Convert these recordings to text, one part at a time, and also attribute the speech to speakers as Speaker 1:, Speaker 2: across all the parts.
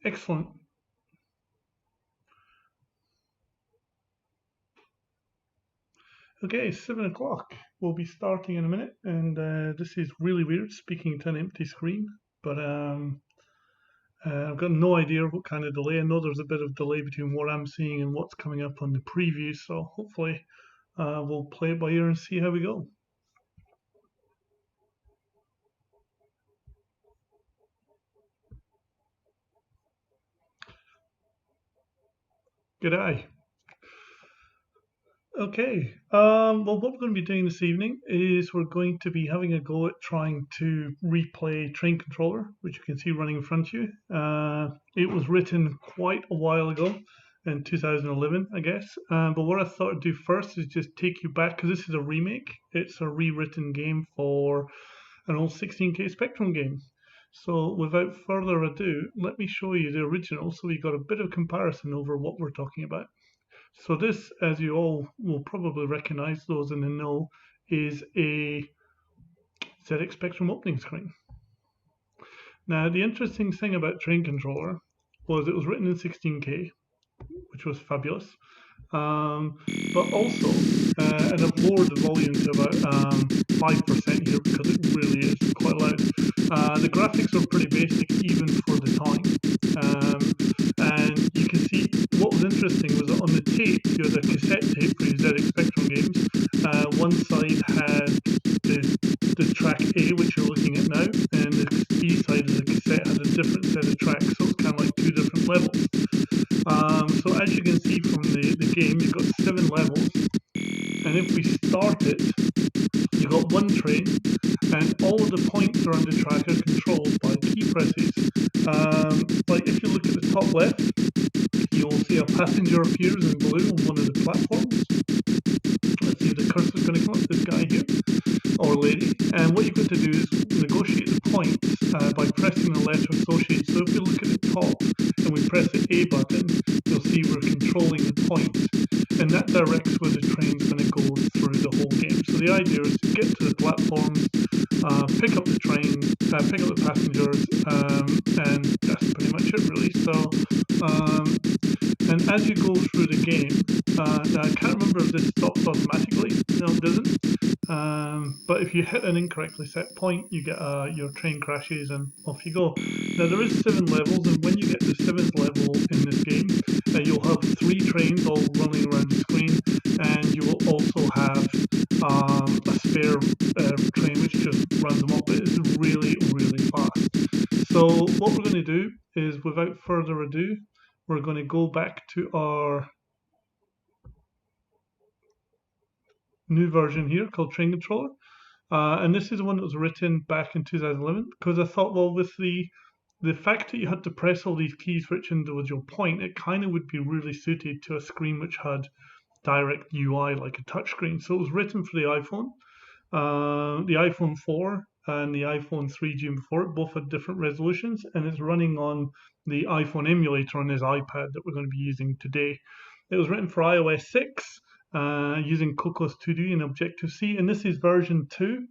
Speaker 1: Excellent. Okay, 7 o'clock. We'll be starting in a minute, and this is really weird speaking to an empty screen, but I've got no idea what kind of delay. I know there's a bit of delay between what I'm seeing and what's coming up on the preview, so hopefully we'll play it by ear and see how we go. Good eye. Okay. Well, what we're going to be doing this evening is we're going to be having a go at trying to replay Train Controller, which you can see running in front of you. It was written quite a while ago, in 2011, I guess. But what I thought I'd do first is just take you back, because this is a remake. It's a rewritten game for an old 16K Spectrum game. So without further ado, let me show you the original so we got a bit of comparison over what we're talking about. So this, as you all will probably recognize, those in the know, is a ZX Spectrum opening screen. Now, the interesting thing about Train Controller was it was written in 16K, which was fabulous. But also, and I've lowered the volume to about 5% here because it really is quite loud. The graphics are pretty basic even for the time. And you can see what was interesting was that on the tape, you had a cassette tape for your ZX Spectrum games. One side had the track A, which you're looking at now, and the B side of the cassette had a different set of tracks, so it's kind of like two different levels. So as you can see from the game, you've got 7 levels, and if we start it, you've got one train, and all of the points around the track are controlled by key presses. Like if you look at the top left, you'll see a passenger appears in blue on one of the platforms. Let's see if the cursor's going to come up, this guy here, or lady. And what you've got to do is negotiate the points by pressing the letter associated. So if we look at the top and we press the A button, you'll see we're controlling the points. And that directs where the train's going to go through the whole game. So the idea is to get to the platforms, pick up the train, pick up the passengers, and that's pretty much it really. So, and as you go through the game, now I can't remember if this stops automatically. No, it doesn't. But if you hit an incorrectly set point, you get your train crashes and off you go. Now there is 7 levels, and when you get to the 7th level in this game, you'll have 3 trains all running around the screen, and you will also have a spare train which just runs them up. But it's really, really fast. So what we're going to do is, without further ado, we're going to go back to our new version here called Train Controller. And this is the one that was written back in 2011, because I thought, well, with the fact that you had to press all these keys for each individual point, it kind of would be really suited to a screen which had direct UI like a touchscreen. So it was written for the iPhone. The iPhone 4 and the iPhone 3G before it both had different resolutions, and it's running on the iPhone emulator on this iPad that we're going to be using today. It was written for iOS 6 using Cocos 2D and Objective-C, and this is version 2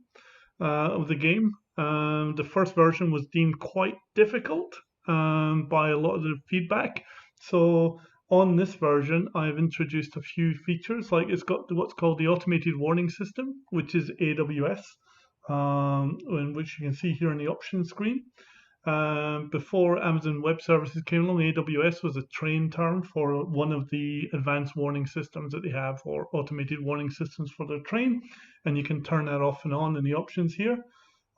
Speaker 1: of the game. The first version was deemed quite difficult by a lot of the feedback. So on this version, I've introduced a few features, like it's got what's called the automated warning system, which is AWS, which you can see here on the options screen. Before Amazon Web Services came along, AWS was a train term for one of the advanced warning systems that they have, or automated warning systems for their train, and you can turn that off and on in the options here.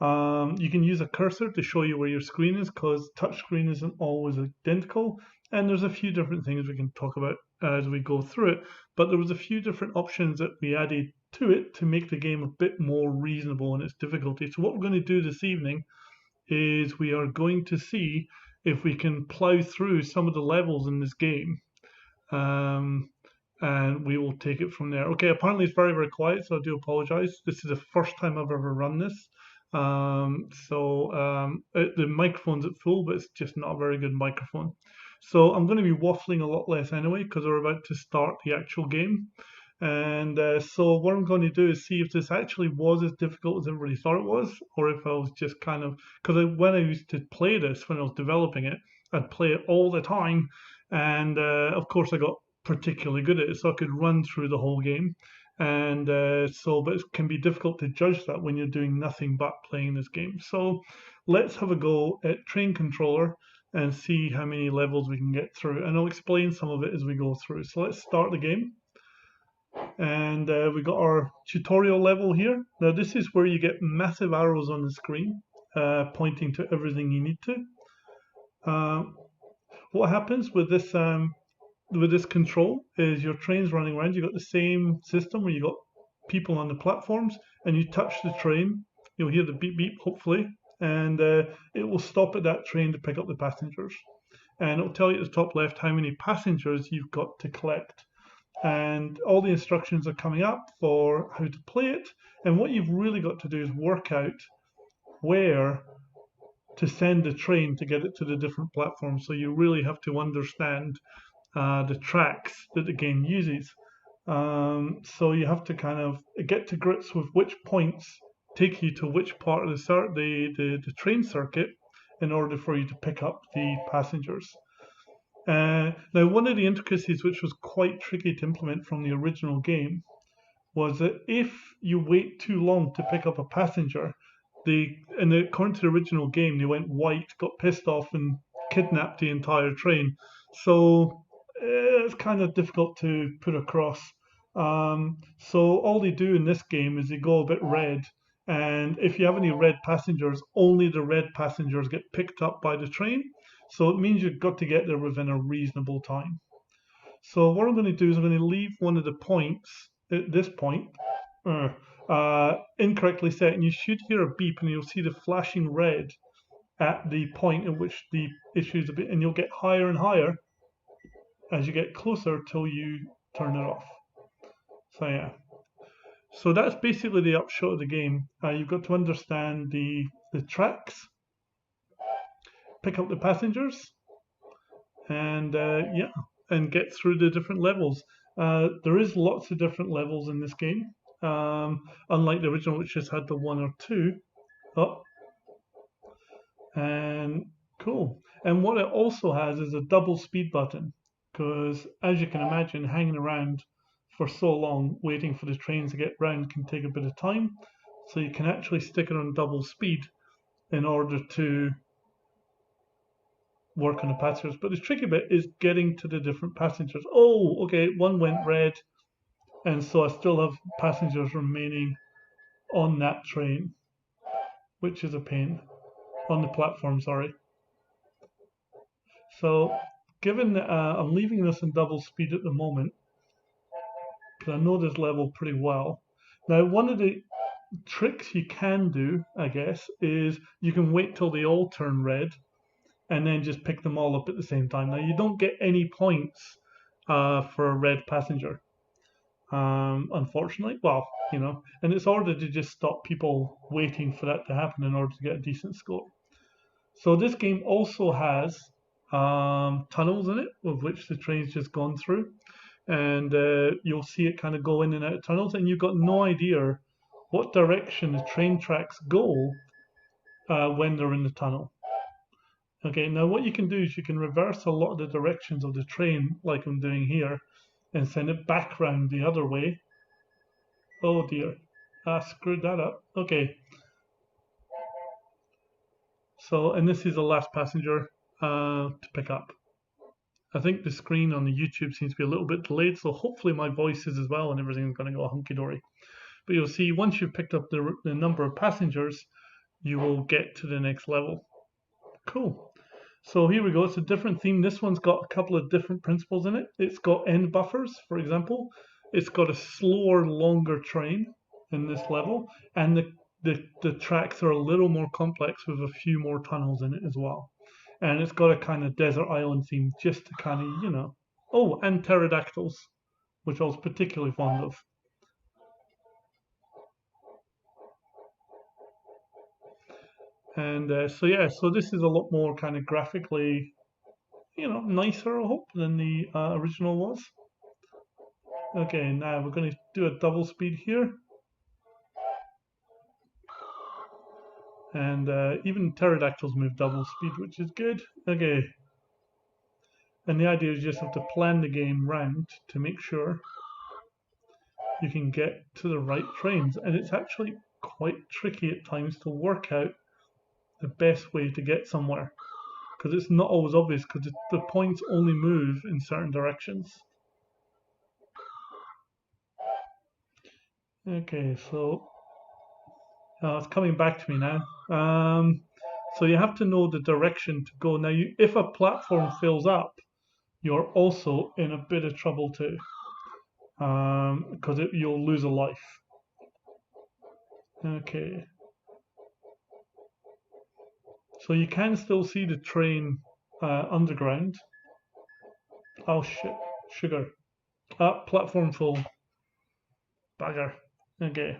Speaker 1: You can use a cursor to show you where your screen is, because touchscreen isn't always identical, and there's a few different things we can talk about as we go through it, but there was a few different options that we added to it to make the game a bit more reasonable in its difficulty. So what we're going to do this evening is we are going to see if we can plow through some of the levels in this game, and we will take it from there. Okay, apparently it's very, very quiet, so I do apologize. This is the first time I've ever run this. The microphone's at full, but it's just not a very good microphone. So I'm going to be waffling a lot less anyway, because we're about to start the actual game. And so what I'm going to do is see if this actually was as difficult as everybody thought it was, or if I was just kind of, because when I used to play this when I was developing it, I'd play it all the time, and of course I got particularly good at it, so I could run through the whole game. And but it can be difficult to judge that when you're doing nothing but playing this game. So let's have a go at Train Controller and see how many levels we can get through. And I'll explain some of it as we go through. So let's start the game. And we got our tutorial level here. Now this is where you get massive arrows on the screen pointing to everything you need to. What happens with this control is your train's running around. You've got the same system where you got people on the platforms, and you touch the train, you'll hear the beep beep hopefully, and it will stop at that train to pick up the passengers. And it'll tell you at the top left how many passengers you've got to collect. And all the instructions are coming up for how to play it. And what you've really got to do is work out where to send the train to get it to the different platforms. So you really have to understand the tracks that the game uses. So you have to kind of get to grips with which points take you to which part of the train circuit in order for you to pick up the passengers. Now, one of the intricacies which was quite tricky to implement from the original game was that if you wait too long to pick up a passenger, according to the original game, they went white, got pissed off, and kidnapped the entire train. So it's kind of difficult to put across. So all they do in this game is they go a bit red, and if you have any red passengers, only the red passengers get picked up by the train. So it means you've got to get there within a reasonable time. So what I'm going to do is I'm going to leave one of the points at this point incorrectly set, and you should hear a beep, and you'll see the flashing red at the point at which the issue is a bit, and you'll get higher and higher as you get closer till you turn it off. So yeah. So that's basically the upshot of the game. You've got to understand the tracks, pick up the passengers, and yeah, and get through the different levels. There is lots of different levels in this game, unlike the original, which just had the one or two. Oh, and cool. And what it also has is a double speed button, because as you can imagine, hanging around for so long waiting for the trains to get round can take a bit of time. So you can actually stick it on double speed in order to work on the passengers. But the tricky bit is getting to the different passengers. Oh, okay, one went red, and so I still have passengers remaining on that train, which is a pain. On the platform, sorry. So given that I'm leaving this in double speed at the moment, because I know this level pretty well. Now, one of the tricks you can do, I guess, is you can wait till they all turn red and then just pick them all up at the same time. Now, you don't get any points for a red passenger, unfortunately. Well, you know, and it's ordered to just stop people waiting for that to happen in order to get a decent score. So this game also has tunnels in it, of which the train's just gone through. And you'll see it kind of go in and out of tunnels, and you've got no idea what direction the train tracks go when they're in the tunnel. Okay, now what you can do is you can reverse a lot of the directions of the train, like I'm doing here, and send it back round the other way. Oh dear, I screwed that up. Okay. So, and this is the last passenger to pick up. I think the screen on the YouTube seems to be a little bit delayed, so hopefully my voice is as well and everything's going to go hunky-dory. But you'll see once you've picked up the number of passengers, you will get to the next level. Cool. So here we go. It's a different theme. This one's got a couple of different principles in it. It's got end buffers, for example. It's got a slower, longer train in this level, and the tracks are a little more complex with a few more tunnels in it as well. And it's got a kind of desert island theme just to kind of, you know. Oh, and pterodactyls, which I was particularly fond of. And so yeah, so this is a lot more kind of graphically, you know, nicer, I hope, than the original was. Okay, now we're going to do a double speed here. And even pterodactyls move double speed, which is good. Okay, And the idea is you just have to plan the game round to make sure you can get to the right trains. And it's actually quite tricky at times to work out the best way to get somewhere, because it's not always obvious, because the points only move in certain directions. Okay, so it's coming back to me now. So you have to know the direction to go. Now, if a platform fills up, you're also in a bit of trouble too, because you'll lose a life. Okay. So you can still see the train underground. Oh shit, sugar. Platform full. Bugger. Okay.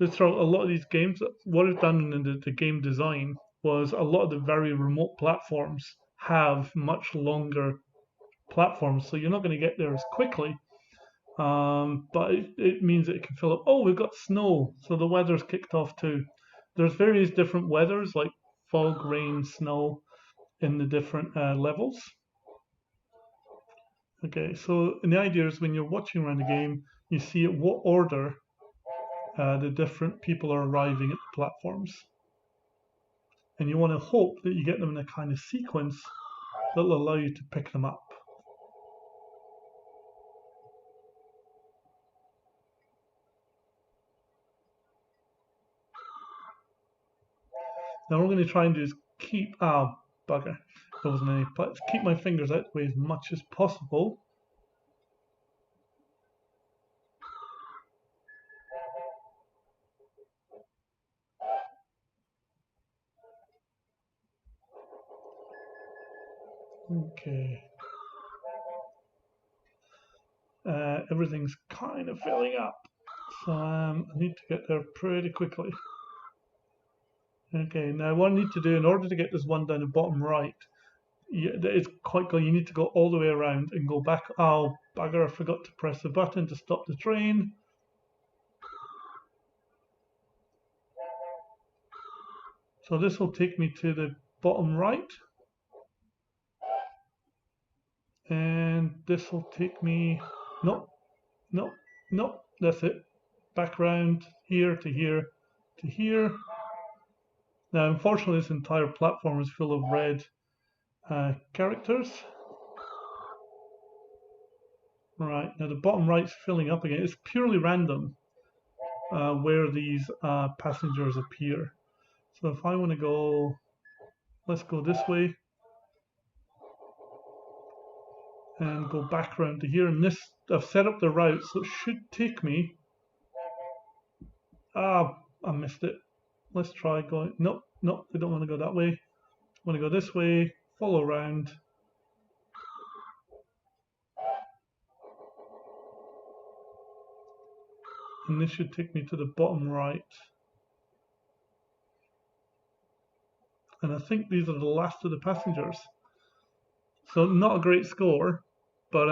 Speaker 1: Just throw a lot of these games. What I've done in the game design was a lot of the very remote platforms have much longer platforms, so you're not going to get there as quickly. But it means that it can fill up. Oh, we've got snow, so the weather's kicked off too. There's various different weathers like fog, rain, snow in the different levels. Okay, so the idea is when you're watching around the game, you see at what order the different people are arriving at the platforms. And you want to hope that you get them in a kind of sequence that will allow you to pick them up. Now what we're going to try and do is keep, bugger, there wasn't any, but keep my fingers out the way as much as possible. Okay. Everything's kind of filling up, so I need to get there pretty quickly. Okay, now what I need to do in order to get this one down the bottom right, it's quite good. You need to go all the way around and go back. Oh, bugger, I forgot to press the button to stop the train. So this will take me to the bottom right. And this will take me, no, that's it. Back around here to here to here. Now, unfortunately, this entire platform is full of red characters. Right, now the bottom right's filling up again. It's purely random where these passengers appear. So if I want to go, let's go this way and go back around to here. And this, I've set up the route, so it should take me. I missed it. Let's try going. Nope, I don't want to go that way. I want to go this way, follow around. And this should take me to the bottom right. And I think these are the last of the passengers. So not a great score, but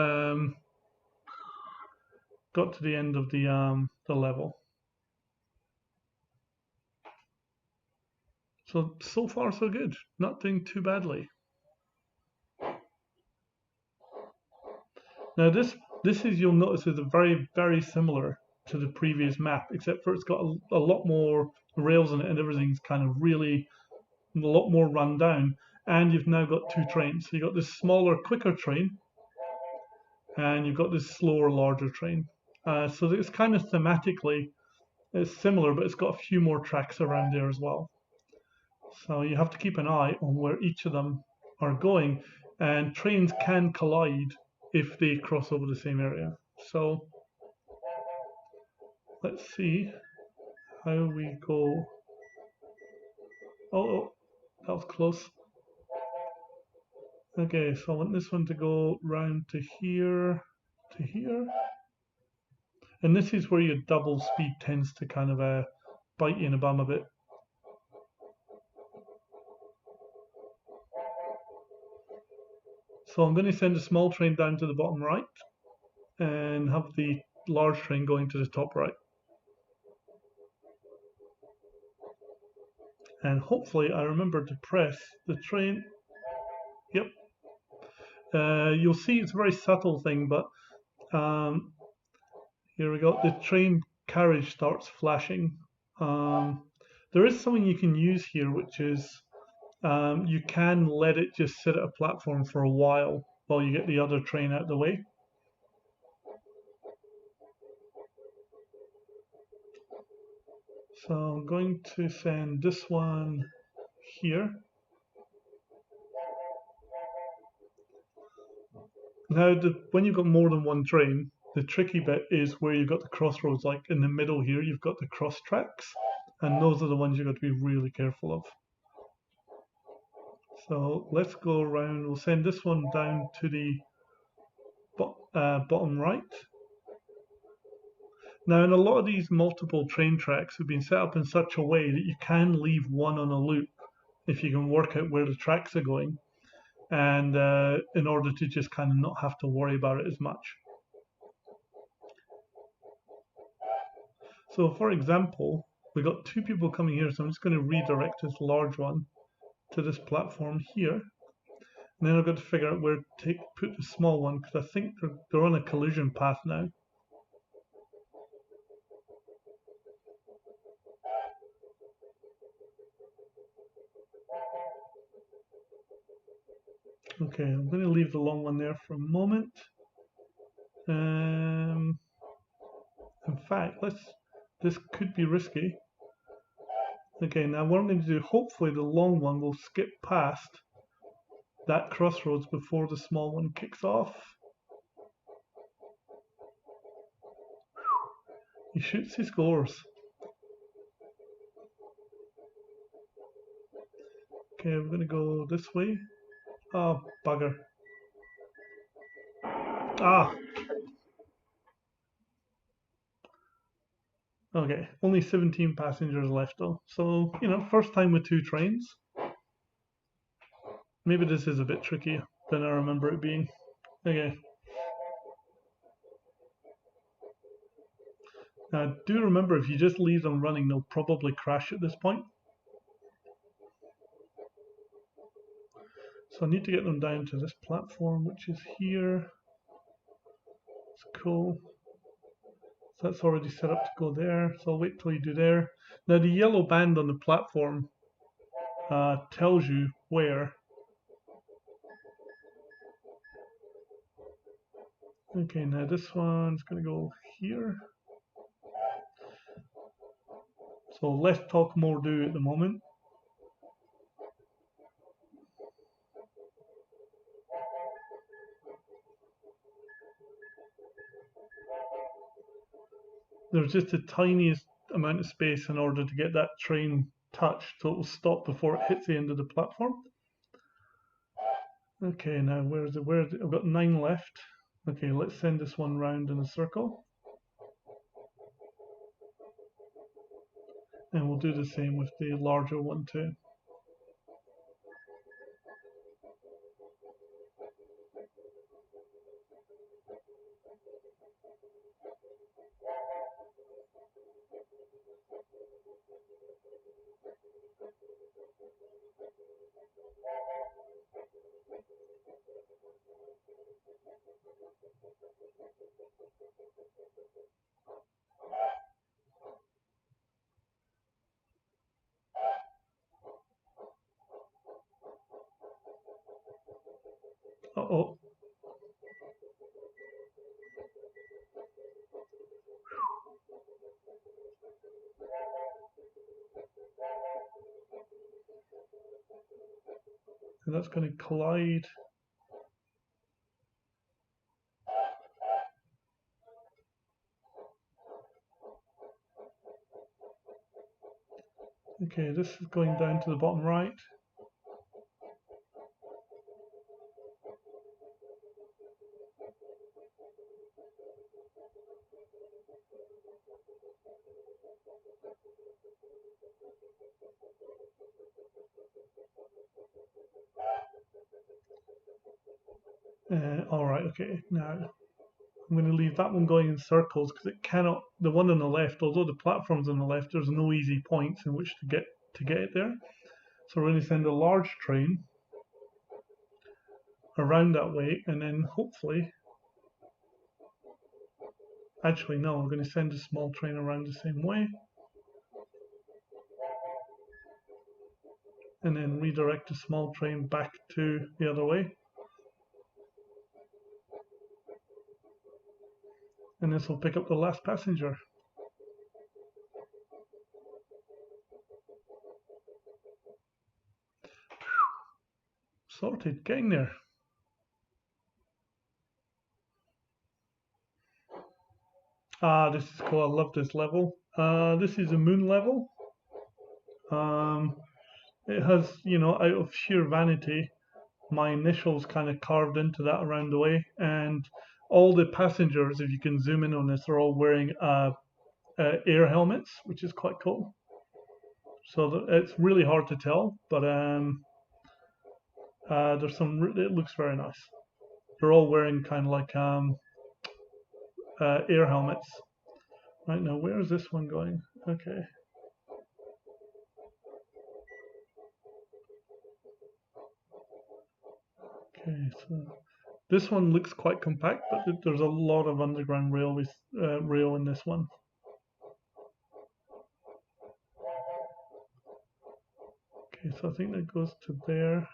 Speaker 1: got to the end of the level. So far so good. Not doing too badly. Now this is, you'll notice, is very, very similar to the previous map, except for it's got a lot more rails in it and everything's kind of really a lot more run down. And you've now got two trains. So you've got this smaller, quicker train, and you've got this slower, larger train. So it's kind of thematically it's similar, but it's got a few more tracks around there as well. So you have to keep an eye on where each of them are going, and trains can collide if they cross over the same area. So let's see how we go. Oh, that was close. Okay, so I want this one to go round to here, to here. And this is where your double speed tends to kind of bite you in the bum a bit. So I'm going to send a small train down to the bottom right and have the large train going to the top right. And hopefully I remember to press the train. Yep. You'll see it's a very subtle thing, but um, here we go. The train carriage starts flashing. Um, there is something you can use here, which is you can let it just sit at a platform for a while you get the other train out of the way. So I'm going to send this one here. Now, when you've got more than one train, the tricky bit is where you've got the crossroads, like in the middle here, you've got the cross tracks, and those are the ones you've got to be really careful of. So let's go around, we'll send this one down to the bottom right. Now, in a lot of these multiple train tracks have been set up in such a way that you can leave one on a loop if you can work out where the tracks are going, and in order to just kind of not have to worry about it as much. So for example, we got two people coming here, so I'm just going to redirect this large one to this platform here. And then I've got to figure out where to put the small one, because I think they're on a collision path now. Okay, I'm going to leave the long one there for a moment. In fact, this could be risky. Okay, now what I'm going to do, hopefully the long one will skip past that crossroads before the small one kicks off. He shoots, he scores. Okay, we're going to go this way. Oh, bugger. Ah, okay. Only 17 passengers left though. So, first time with two trains. Maybe this is a bit trickier than I remember it being. Okay. Now, do remember if you just leave them running, they'll probably crash at this point. So I need to get them down to this platform, which is here. It's cool. So that's already set up to go there. So I'll wait till you do there. Now the yellow band on the platform tells you where. Okay, now this one's going to go here. So less talk, more do at the moment. There's just the tiniest amount of space in order to get that train touched, so it will stop before it hits the end of the platform. Okay, now where is it? I've got 9 left. Okay, let's send this one round in a circle. And we'll do the same with the larger one too. Uh-oh. And that's going to collide. Okay, this is going down to the bottom right. All right, okay. Now I'm going to leave that one going in circles because it cannot. The one on the left, although the platform's on the left, there's no easy points in which to get it there. So we're going to send a large train around that way, and then hopefully, actually no, we're going to send a small train around the same way, and then redirect the small train back to the other way. And this will pick up the last passenger. Sorted, getting there. This is cool. I love this level. This is a moon level. It has, you know, out of sheer vanity, my initials kind of carved into that around the way, and all the passengers, if you can zoom in on this, are all wearing air helmets, which is quite cool. So it's really hard to tell, but there's some. It looks very nice. They're all wearing kind of like air helmets. Right now, where is this one going? Okay. Okay, so this one looks quite compact, but there's a lot of underground rail in this one. Okay, so I think that goes to there.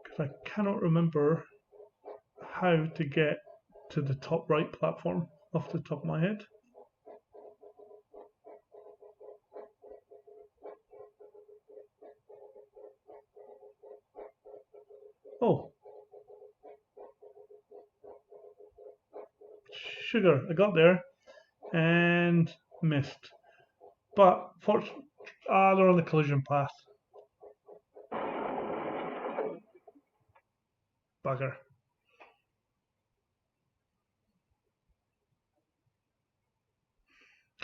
Speaker 1: Because I cannot remember how to get to the top right platform off the top of my head. Oh, sugar, I got there and missed. But fortunately, they're on the collision path. Bugger.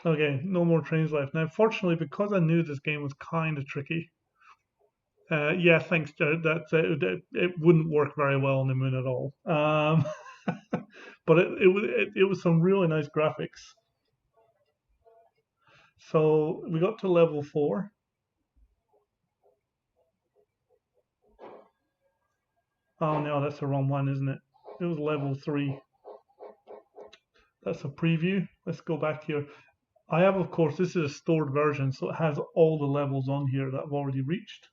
Speaker 1: Okay, no more trains left. Now, fortunately, because I knew this game was kind of tricky, yeah, thanks, Jared. It wouldn't work very well on the moon at all. But it was some really nice graphics. So we got to level 4. Oh no, that's the wrong one, isn't it? It was level 3. That's a preview. Let's go back here. I have, of course, this is a stored version, so it has all the levels on here that I've already reached.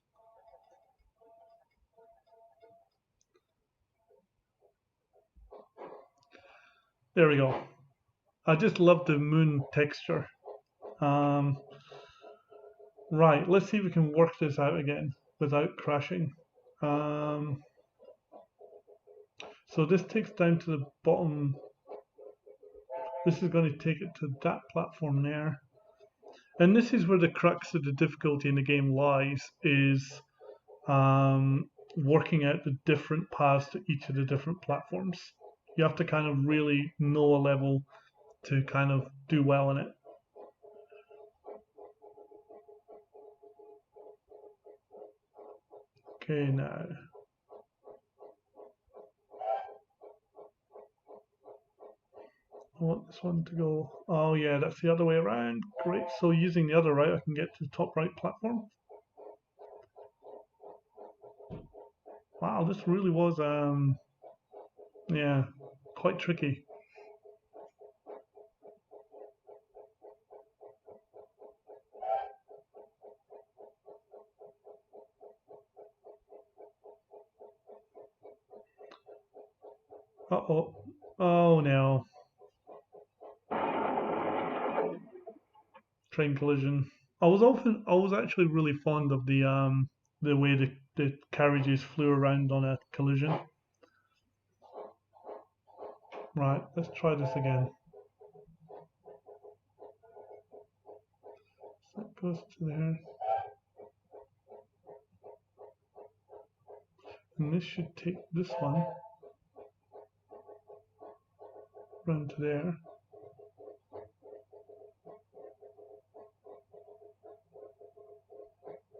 Speaker 1: There we go. I just love the moon texture. Right, let's see if we can work this out again without crashing. So this takes down to the bottom. This is going to take it to that platform there. And this is where the crux of the difficulty in the game lies, is working out the different paths to each of the different platforms. You have to kind of really know a level to kind of do well in it. Okay, now. I want this one to go. Oh yeah, that's the other way around. Great. So using the other route, I can get to the top right platform. Wow, this really was yeah, quite tricky. Uh-oh. Oh no. Train collision. I was actually really fond of the way the carriages flew around on a collision. Right, let's try this again. So that goes to there. And this should take this one round to there.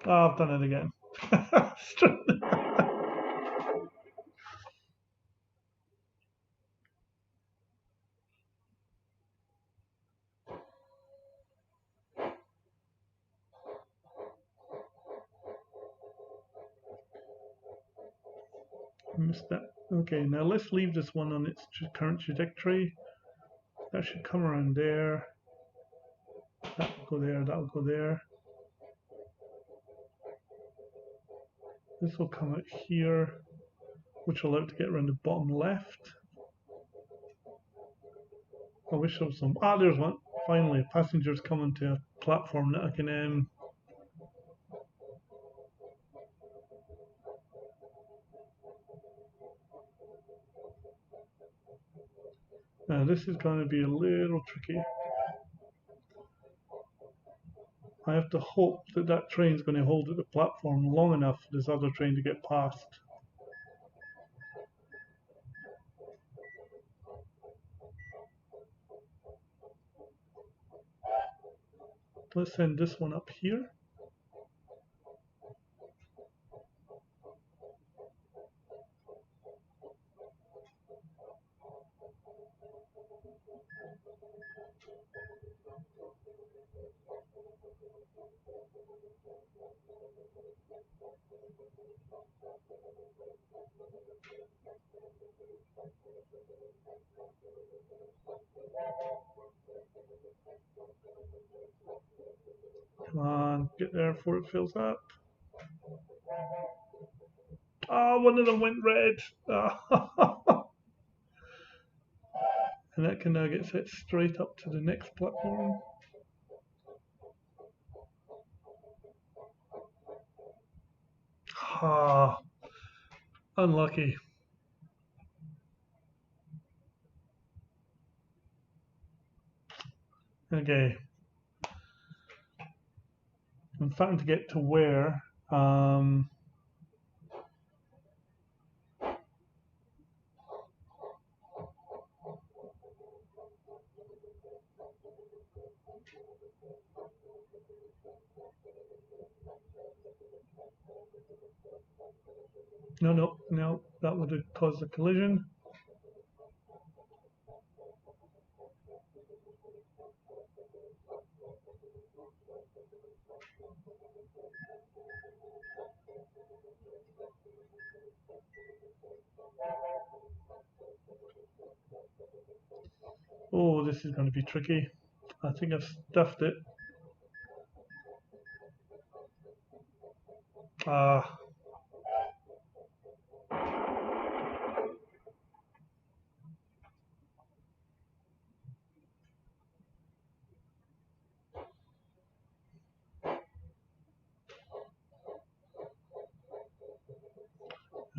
Speaker 1: Oh, I've done it again. Missed that. Okay, now let's leave this one on its current trajectory. That should come around there. That will go there, that will go there. This will come out here, which will allow it to get around the bottom left. I wish there was some. Ah, there's one. Finally, passengers coming to a platform that I can. Now this is going to be a little tricky. I have to hope that that train's going to hold at the platform long enough for this other train to get past. Let's send this one up here. Come on, get there before it fills up. Oh, one of them went red. And that can now get set straight up to the next platform. Ah, unlucky. Okay. I'm starting to get to where no, that would have caused a collision. Oh, this is going to be tricky. I think I've stuffed it. Ah.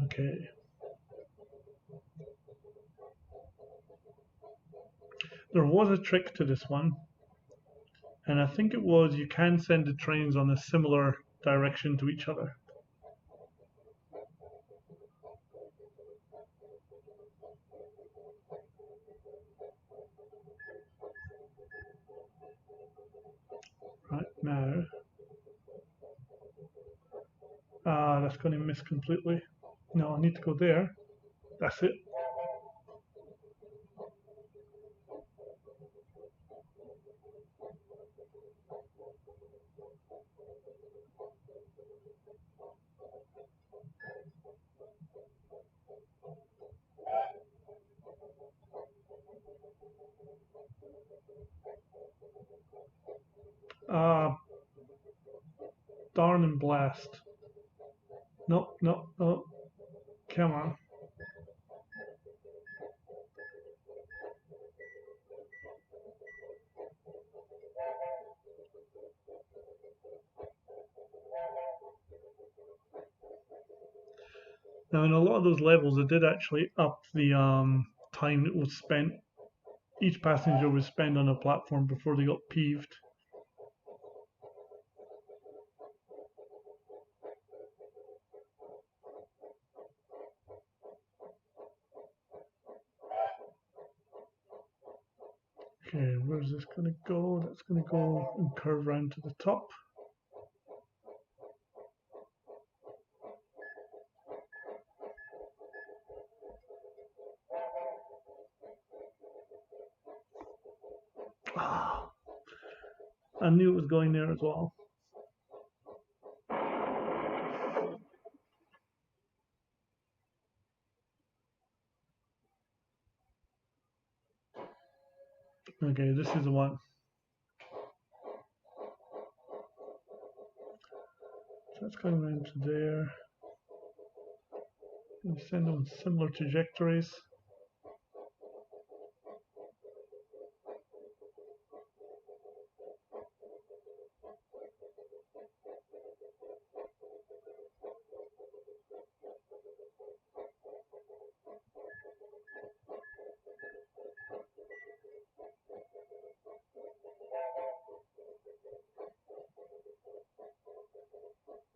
Speaker 1: Okay. There was a trick to this one, and I think it was you can send the trains on a similar direction to each other. Right now, that's going to miss completely. No, I need to go there. That's it. Ah, darn and blast. No, no, no. Come on. Now, in a lot of those levels, it did actually up the time that was spent, each passenger was spent on a platform before they got peeved. Okay, where's this going to go? That's going to go and curve round to the top. Ah, I knew it was going there as well. Okay, this is the one. So that's going around to there. And send on similar trajectories.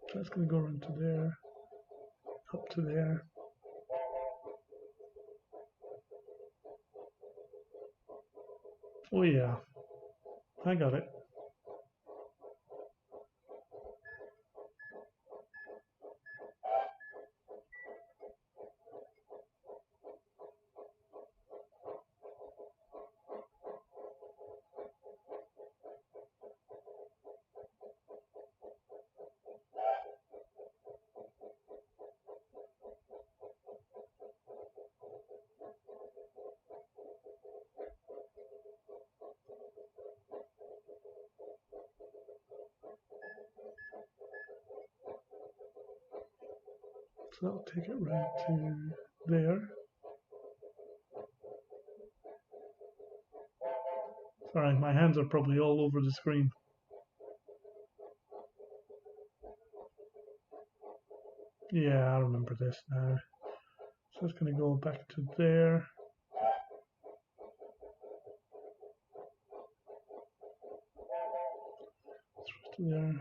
Speaker 1: So that's going to go around to there, up to there. Oh yeah, I got it. So that'll take it right to there. Sorry, my hands are probably all over the screen. Yeah, I remember this now. So it's going to go back to there. To there.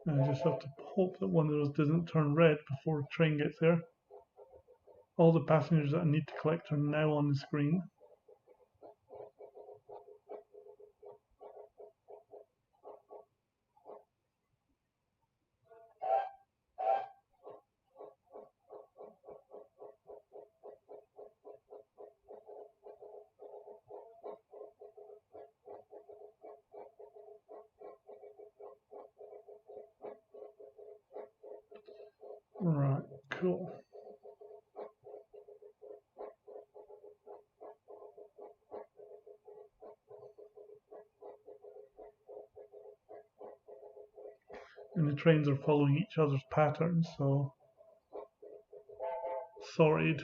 Speaker 1: And I just have to hope that one of those doesn't turn red before the train gets there. All the passengers that I need to collect are now on the screen. Right, cool. And the trains are following each other's patterns, so sorted.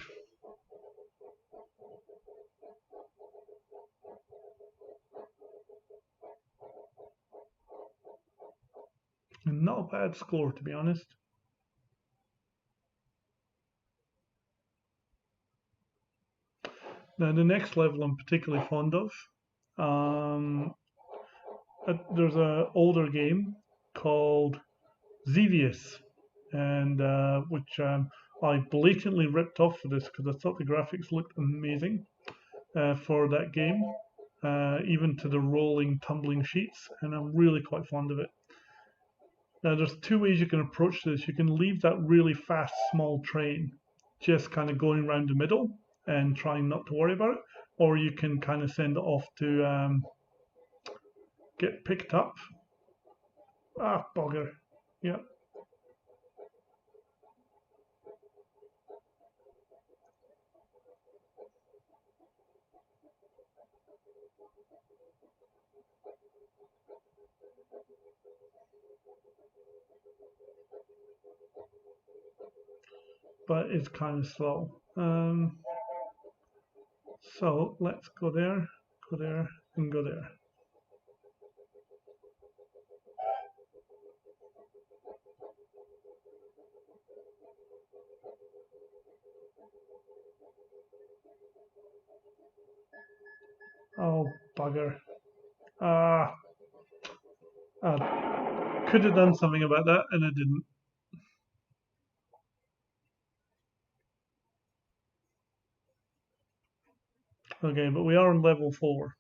Speaker 1: And not a bad score, to be honest. Now, the next level I'm particularly fond of. There's an older game called Xevious, and which I blatantly ripped off for this because I thought the graphics looked amazing for that game, even to the rolling, tumbling sheets, and I'm really quite fond of it. Now, there's two ways you can approach this. You can leave that really fast, small train just kind of going around the middle and trying not to worry about it, or you can kind of send it off to get picked up. Ah, bugger. Yeah. But it's kind of slow. So let's go there, and go there. Oh, bugger. Ah, I could have done something about that, and I didn't. Okay, but we are on level 4.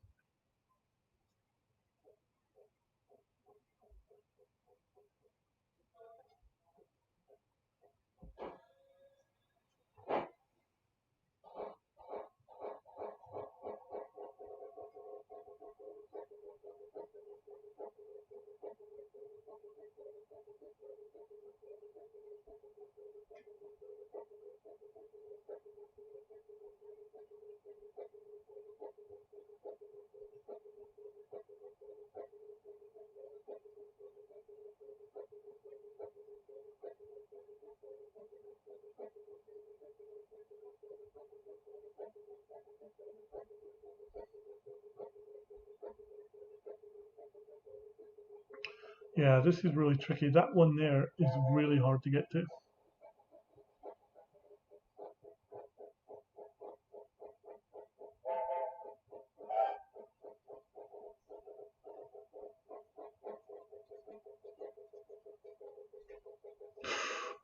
Speaker 1: Yeah, this is really tricky. That one there is really hard to get to.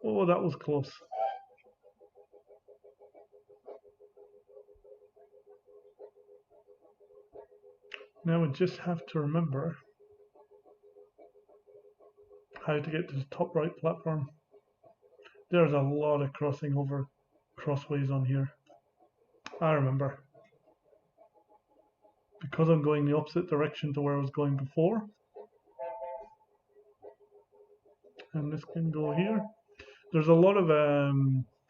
Speaker 1: Oh, that was close. Now we just have to remember how to get to the top right platform. There's a lot of crossing over crossways on here. I remember. Because I'm going the opposite direction to where I was going before. And this can go here. There's a lot of,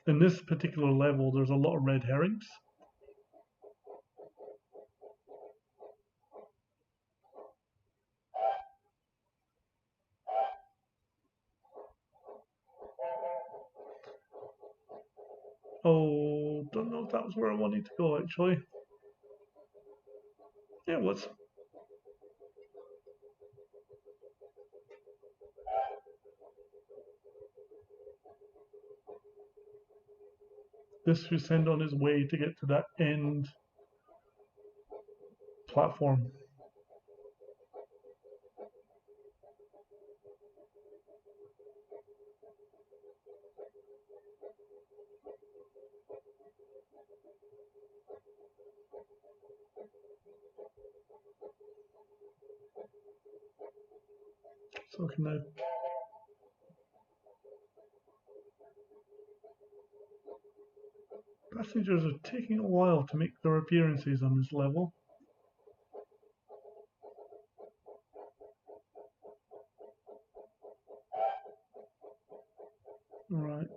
Speaker 1: in this particular level, there's a lot of red herrings. Oh, don't know if that was where I wanted to go actually. Yeah, it was. This should send on his way to get to that end platform. So can I? Passengers are taking a while to make their appearances on this level. Right.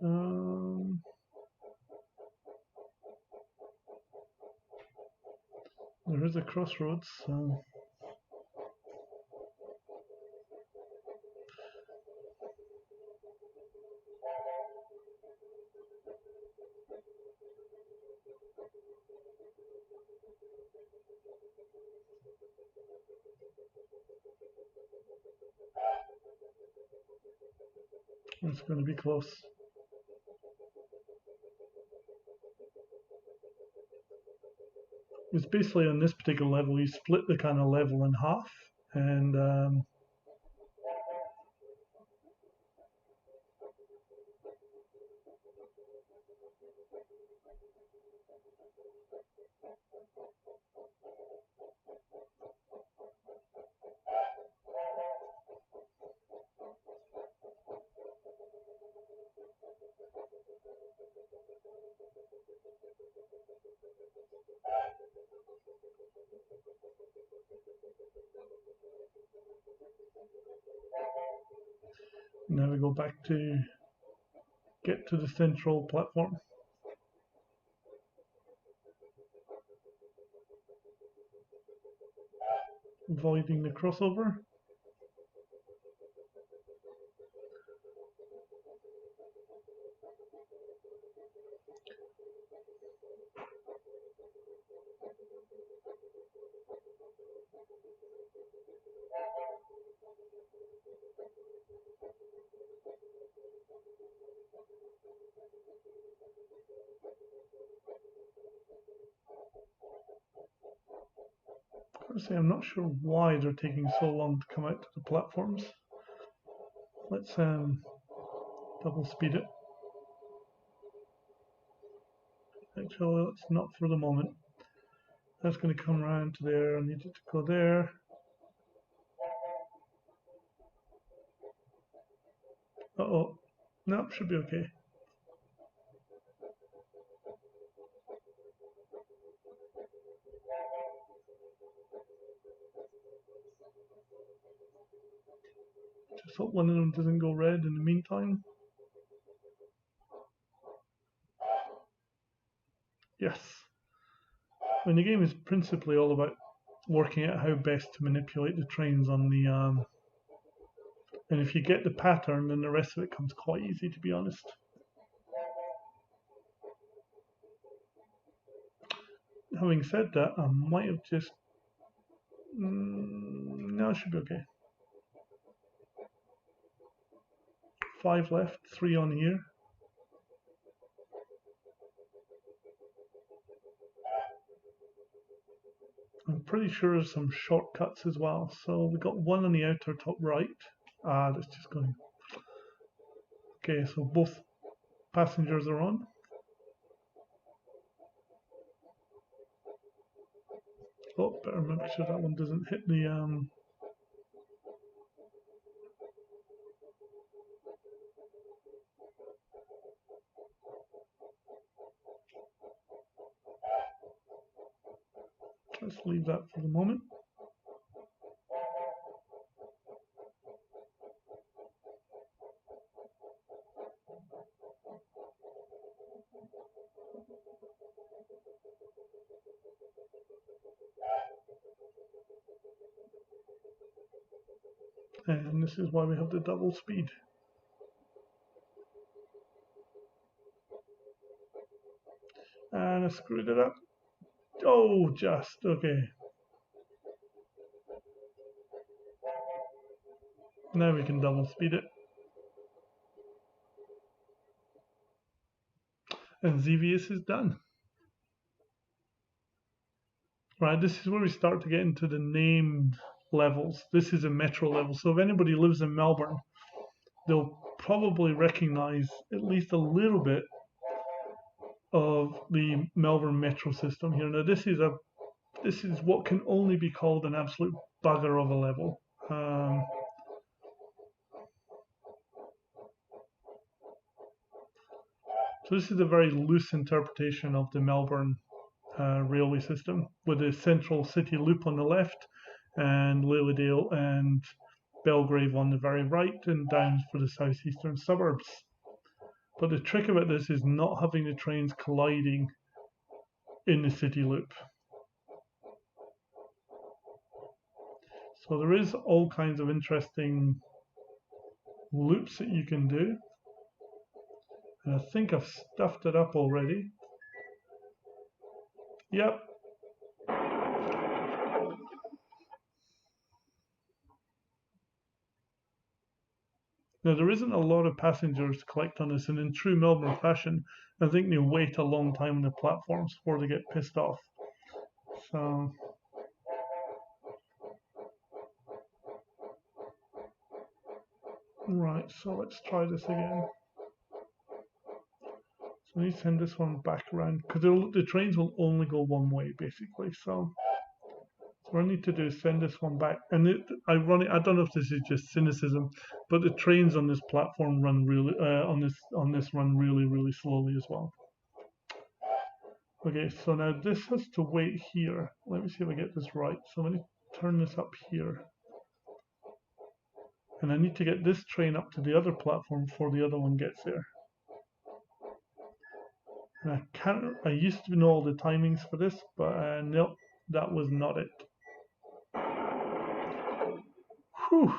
Speaker 1: There is a crossroads. So it's going to be close. It's basically on this particular level, you split the kind of level in half, and now we go back to get to the central platform. Avoiding the crossover. Honestly, I'm not sure why they're taking so long to come out to the platforms. Let's double speed it. Actually, let's not for the moment. That's going to come around to there. I need it to go there. Uh-oh. No, should be okay. Just hope one of them doesn't go red in the meantime. Yes. I mean, the game is principally all about working out how best to manipulate the trains on the and if you get the pattern, then the rest of it comes quite easy, to be honest. Having said that, I might have just no, it should be okay. 5 left, 3 on here. I'm pretty sure there's some shortcuts as well. So we got one on the outer top right. That's just going. Okay, so both passengers are on. Oh, better make sure that one doesn't hit the let's leave that for the moment. And this is why we have the double speed. And I screwed it up. Oh, just okay. Now we can double speed it. And Xevious is done. Right, this is where we start to get into the named levels. This is a metro level. So if anybody lives in Melbourne, they'll probably recognize at least a little bit of the Melbourne metro system here. Now this is what can only be called an absolute bugger of a level. So this is a very loose interpretation of the Melbourne railway system, with the central city loop on the left and Lilydale and Belgrave on the very right, and down for the southeastern suburbs. But the trick about this is not having the trains colliding in the city loop. So there is all kinds of interesting loops that you can do. And I think I've stuffed it up already. Yep. Now, there isn't a lot of passengers to collect on this, and in true Melbourne fashion, I think they wait a long time on the platforms before they get pissed off. So, right, so let's try this again. So we need to send this one back around, because the trains will only go one way, basically. So what I need to do is send this one back. And I don't know if this is just cynicism, but the trains on this platform run really on this run really slowly as well. Okay, so now this has to wait here. Let me see if I get this right. So I'm going to turn this up here. And I need to get this train up to the other platform before the other one gets there. And I used to know all the timings for this, but nope, that was not it. Whew.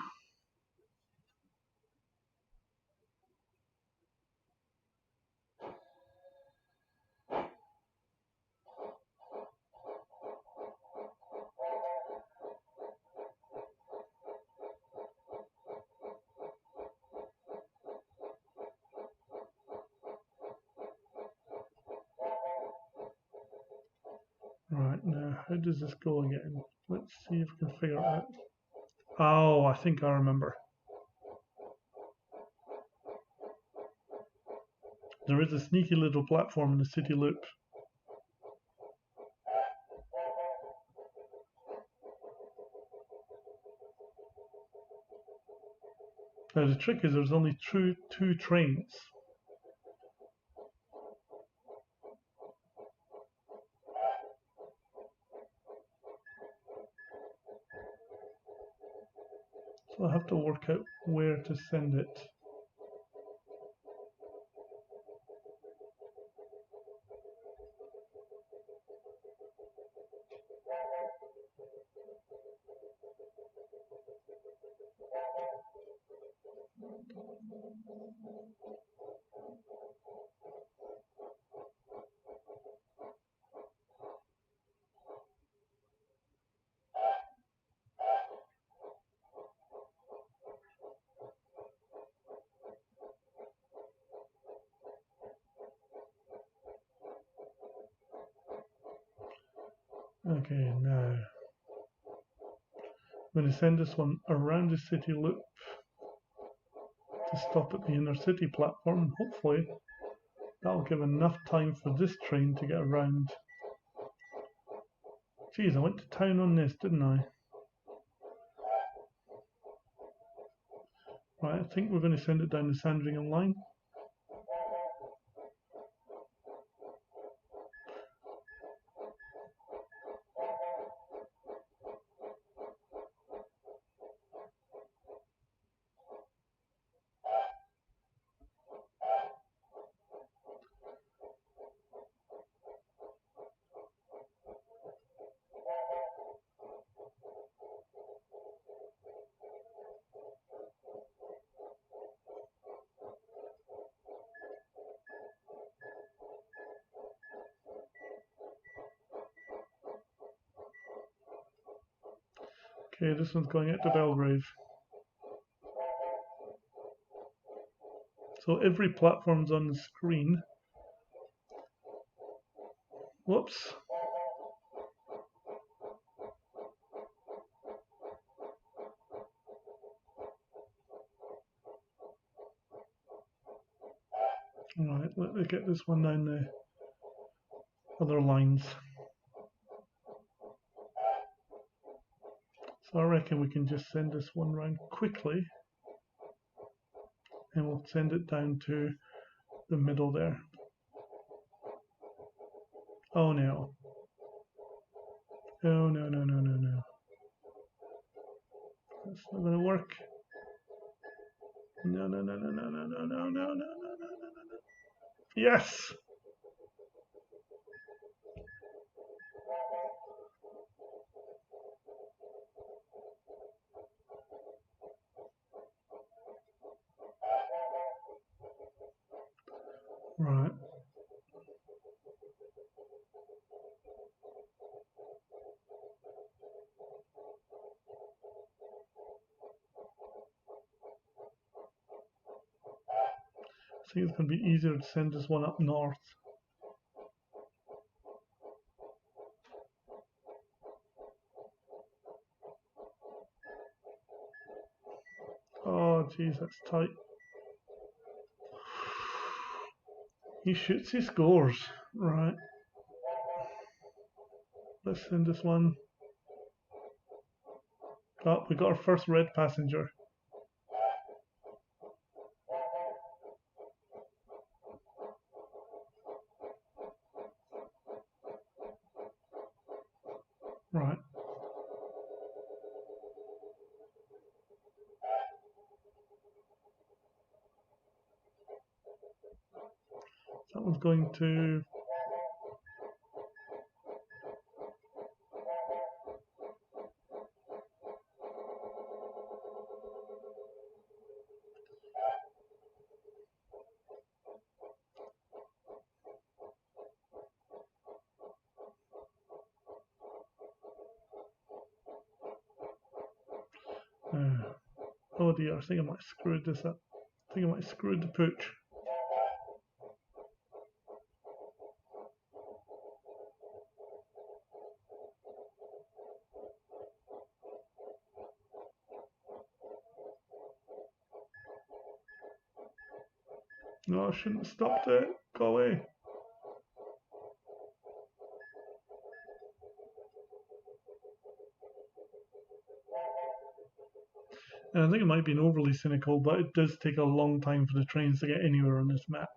Speaker 1: Right, now how does this go again? Let's see if we can figure it out. Oh, I think I remember. There is a sneaky little platform in the city loop. Now the trick is there's only two trains. So I have to work out where to send it. Okay, now I'm going to send this one around the city loop to stop at the inner city platform. Hopefully that'll give enough time for this train to get around. Geez, I went to town on this, didn't I? Right, I think we're going to send it down the Sandringham line. Okay, this one's going out to Belgrave. So every platform's on the screen. Whoops. Alright, let me get this one down the other lines. So I reckon we can just send this one round quickly and we'll send it down to the middle there. Oh no. Oh no, no, no, no, no. That's not going to work. No, no, no, no, no, no, no, no, no, no, no, no, no. Yes! Right. I think it's going to be easier to send this one up north. Oh, geez, that's tight. He shoots, he scores. Right. Let's send this one. Oh, we got our first red passenger. Right. That one's going to... oh dear, I think I might have screwed this up. I think I might have screwed the pooch. No, I shouldn't have stopped it. Go away. And I think it might be overly cynical, but it does take a long time for the trains to get anywhere on this map.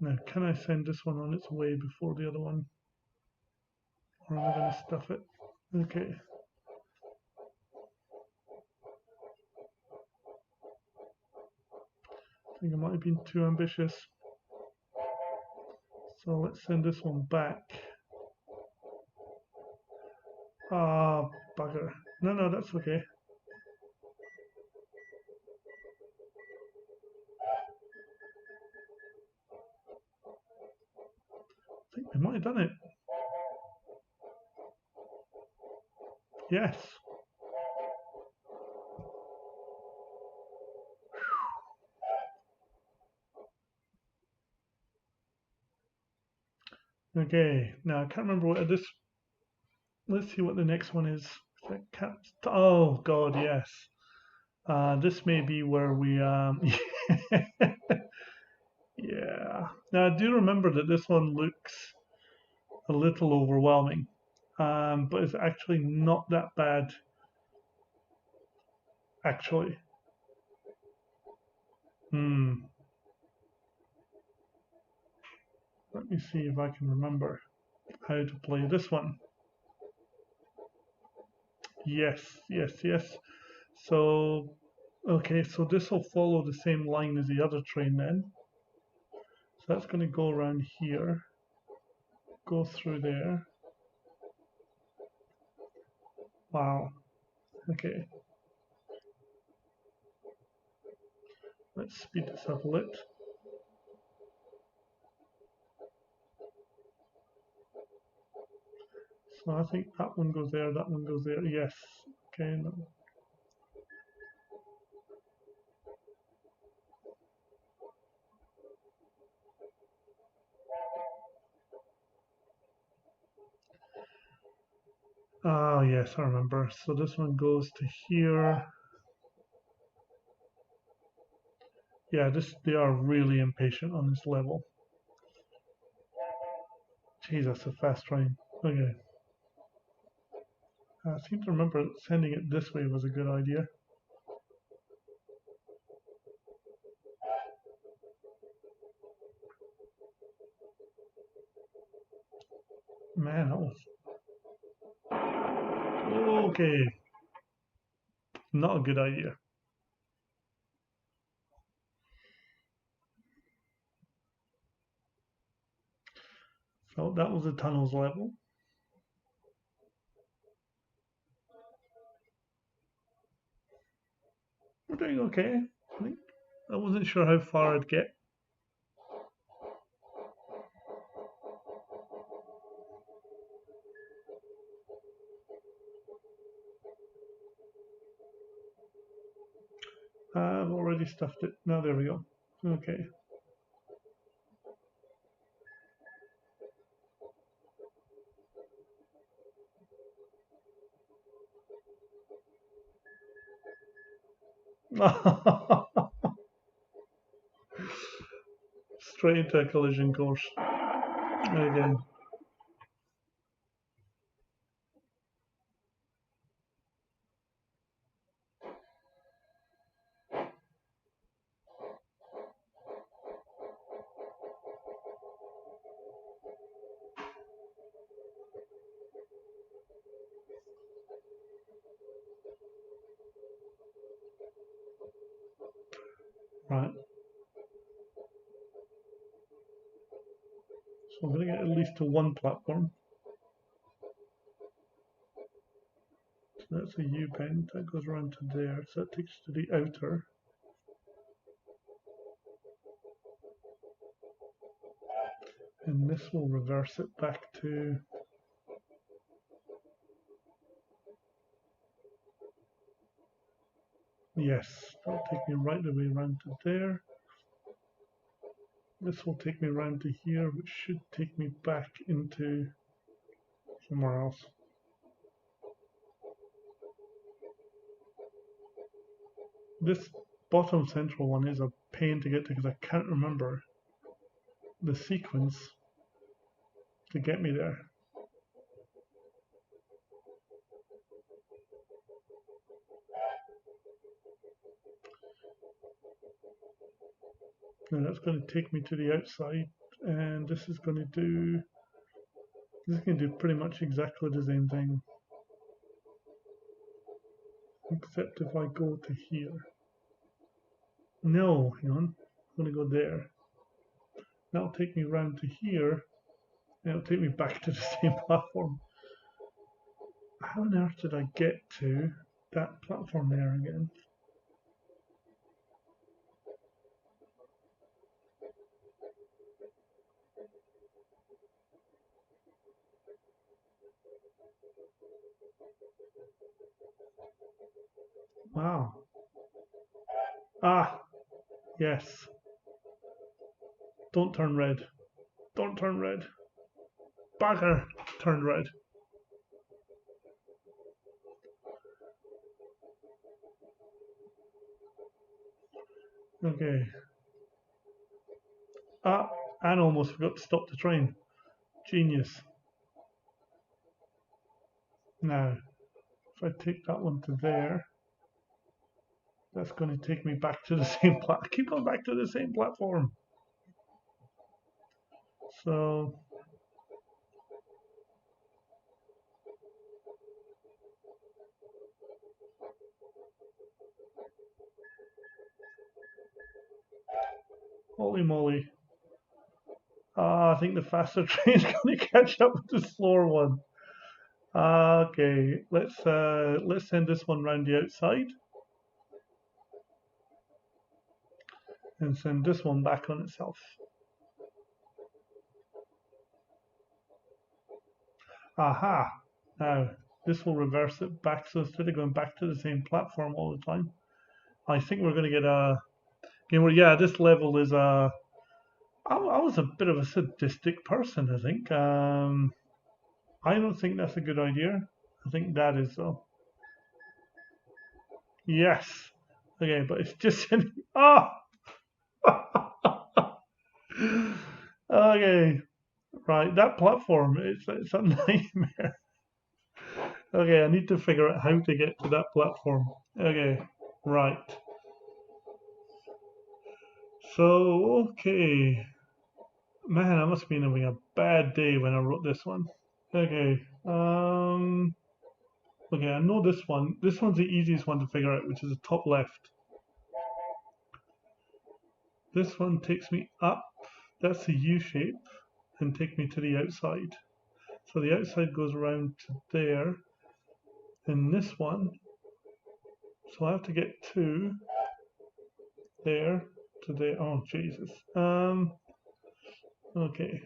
Speaker 1: Now, can I send this one on its way before the other one? Or am I going to stuff it? Okay. I think I might have been too ambitious. So let's send this one back. Ah, bugger. No, no, that's okay. I think we might have done it. Yes. Okay, now I can't remember what this. Let's see what the next one is. Oh God, yes. This may be where we. Yeah. Now I do remember that this one looks a little overwhelming, but it's actually not that bad. Actually. Hmm. Let me see if I can remember how to play this one. Yes, yes, yes. So, okay, so this will follow the same line as the other train then. So that's going to go around here, go through there. Wow. Okay, let's speed this up a little. So I think that one goes there, that one goes there. Yes. Okay. No. Oh, yes, I remember. So this one goes to here. Yeah, they are really impatient on this level. Jeez, that's a fast train. Okay. I seem to remember sending it this way was a good idea. Man, that was okay. Not a good idea. So that was the tunnels level. We're doing okay, I think. I wasn't sure how far I'd get. I've already stuffed it. Now there we go. Okay. Straight into a collision course. Again. Right. So I'm going to get at least to one platform. So that's a U-bend. That goes around to there. So that takes us to the outer. And this will reverse it back to... Yes, that'll take me right the way around to there. This will take me around to here, which should take me back into somewhere else. This bottom central one is a pain to get to because I can't remember the sequence to get me there. Now that's going to take me to the outside, and this is going to do pretty much exactly the same thing, except if I go to here. No, hang on, I'm going to go there. That'll take me round to here, and it'll take me back to the same platform. How on earth did I get to that platform there again? Wow. Ah, yes. Don't turn red. Don't turn red. bugger, turned red. Okay. Ah, and almost forgot to stop the train. Genius. Now, if I take that one to there, that's going to take me back to the same platform. I keep going back to the same platform. So, holy moly. I think the faster train's going to catch up with the slower one. Okay, let's send this one round the outside. And send this one back on itself. Aha! Now, this will reverse it back, so instead of going back to the same platform all the time, I think we're going to get a game where, yeah, this level is a... I was a bit of a sadistic person, I think. I don't think that's a good idea. I think that is, though. Yes! Okay, but it's just... Oh! Okay, right, that platform, it's a nightmare. Okay, I need to figure out how to get to that platform. Okay, right. So, okay. Man, I must have been having a bad day when I wrote this one. Okay, okay, I know this one. This one's the easiest one to figure out, which is the top left. This one takes me up. That's the U shape, and take me to the outside. So the outside goes around to there. And this one, so I have to get to there, to there. Oh, Jesus. Okay,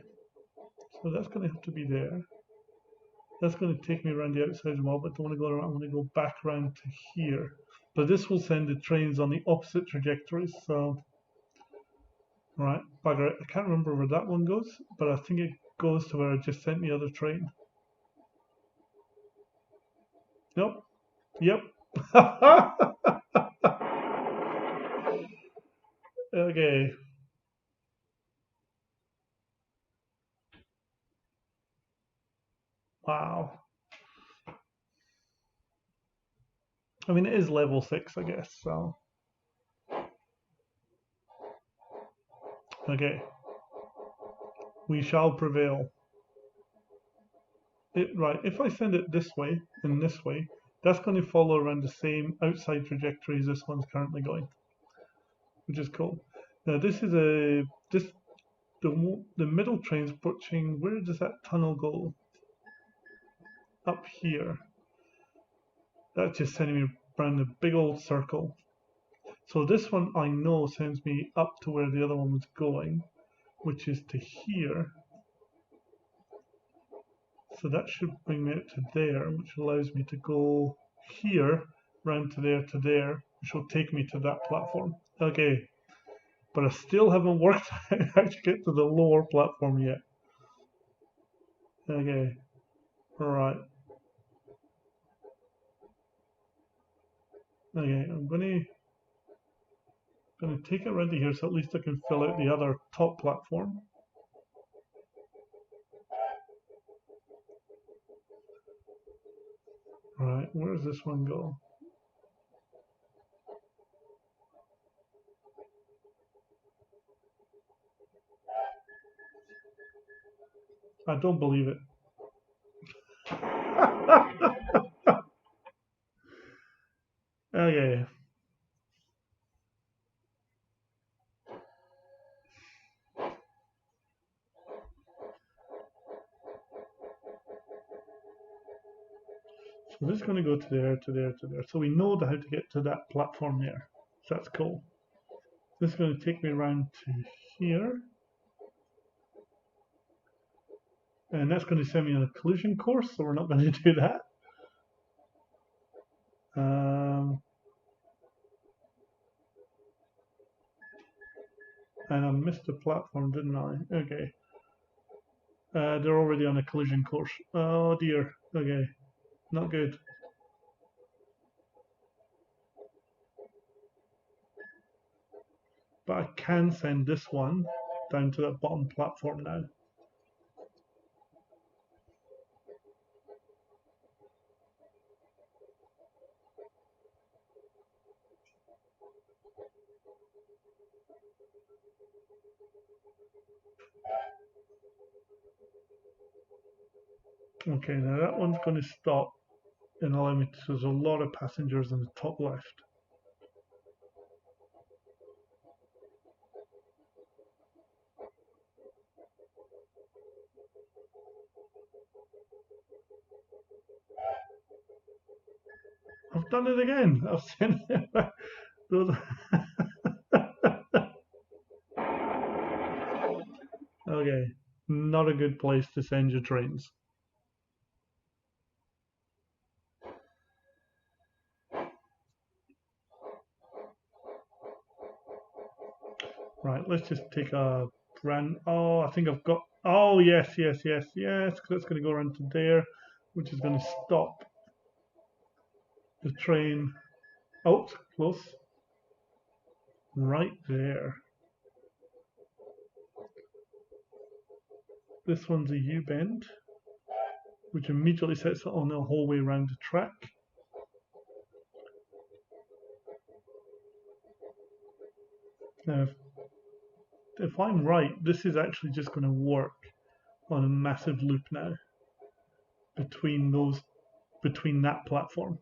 Speaker 1: so that's going to have to be there. That's going to take me around the outside as well, but I don't want to go around. I want to go back around to here. But this will send the trains on the opposite trajectories. So, right, bugger it. I can't remember where that one goes, but I think it goes to where I just sent the other train. Nope. Yep. Okay. Wow. I mean, it is level 6, I guess, so. Okay. We shall prevail. Right, if I send it this way and this way, that's going to follow around the same outside trajectory as this one's currently going, which is cool. Now this is the middle train's approaching. Where does that tunnel go? Up here. That's just sending me around a big old circle. So this one I know sends me up to where the other one was going, which is to here. So that should bring me out to there, which allows me to go here, round to there, which will take me to that platform. Okay, but I still haven't worked out how to get to the lower platform yet. Okay, alright. Okay, I'm gonna take it around to here so at least I can fill out the other top platform. Right, where does this one go? I don't believe it. Okay. So this is going to go to there, to there, to there. So we know how to get to that platform there. So that's cool. This is going to take me around to here. And that's going to send me on a collision course, so we're not going to do that. And I missed the platform, didn't I? Okay. They're already on a collision course. Oh dear. Okay, not good. But I can send this one down to that bottom platform now. Okay, now that one's going to stop and allow me to, there's a lot of passengers in the top left. I've done it again. I've sent those. Okay, not a good place to send your trains. Right, let's just take a brand. Oh, I think I've got. Oh, yes, yes, yes, yes. Because that's going to go around to there, which is going to stop the train. Oh, close. Right there. This one's a U-bend, which immediately sets it on the whole way around the track. Now, if I'm right, this is actually just going to work on a massive loop now between that platform.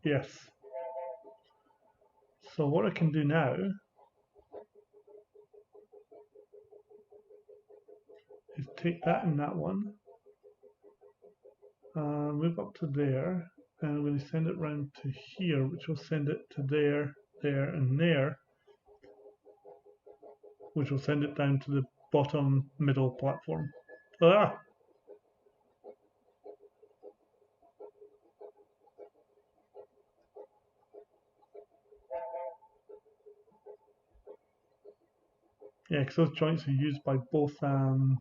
Speaker 1: Yes. So what I can do now is take that and that one, move up to there, and I'm going to send it round to here, which will send it to there, there, and there, which will send it down to the bottom middle platform. Ah! Yeah, because those joints are used by both. But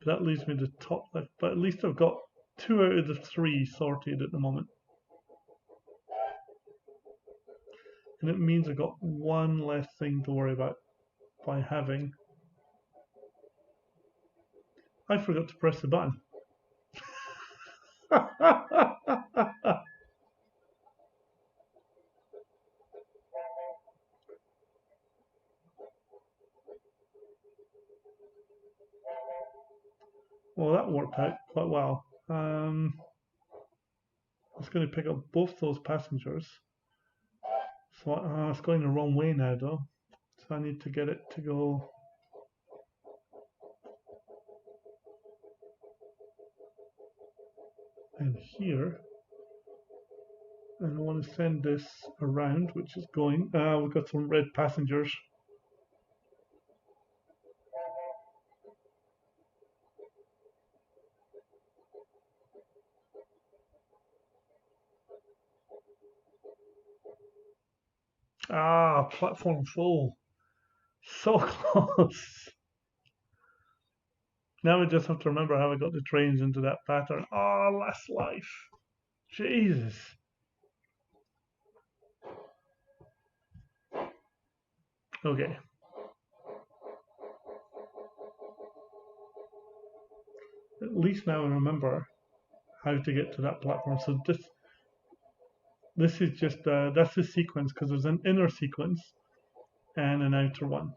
Speaker 1: that leaves me the top left. But at least I've got 2 out of the 3 sorted at the moment. And it means I've got one less thing to worry about by having. I forgot to press the button. Well, that worked out quite well. I was going to pick up both those passengers. So it's going the wrong way now, though. So I need to get it to go. And here. And I want to send this around, which is going. We've got some red passengers. Ah, platform full. So close. Now we just have to remember how I got the trains into that pattern. Oh, last life. Jesus. Okay. At least now I remember how to get to that platform. So this is just that's the sequence because there's an inner sequence and an outer one.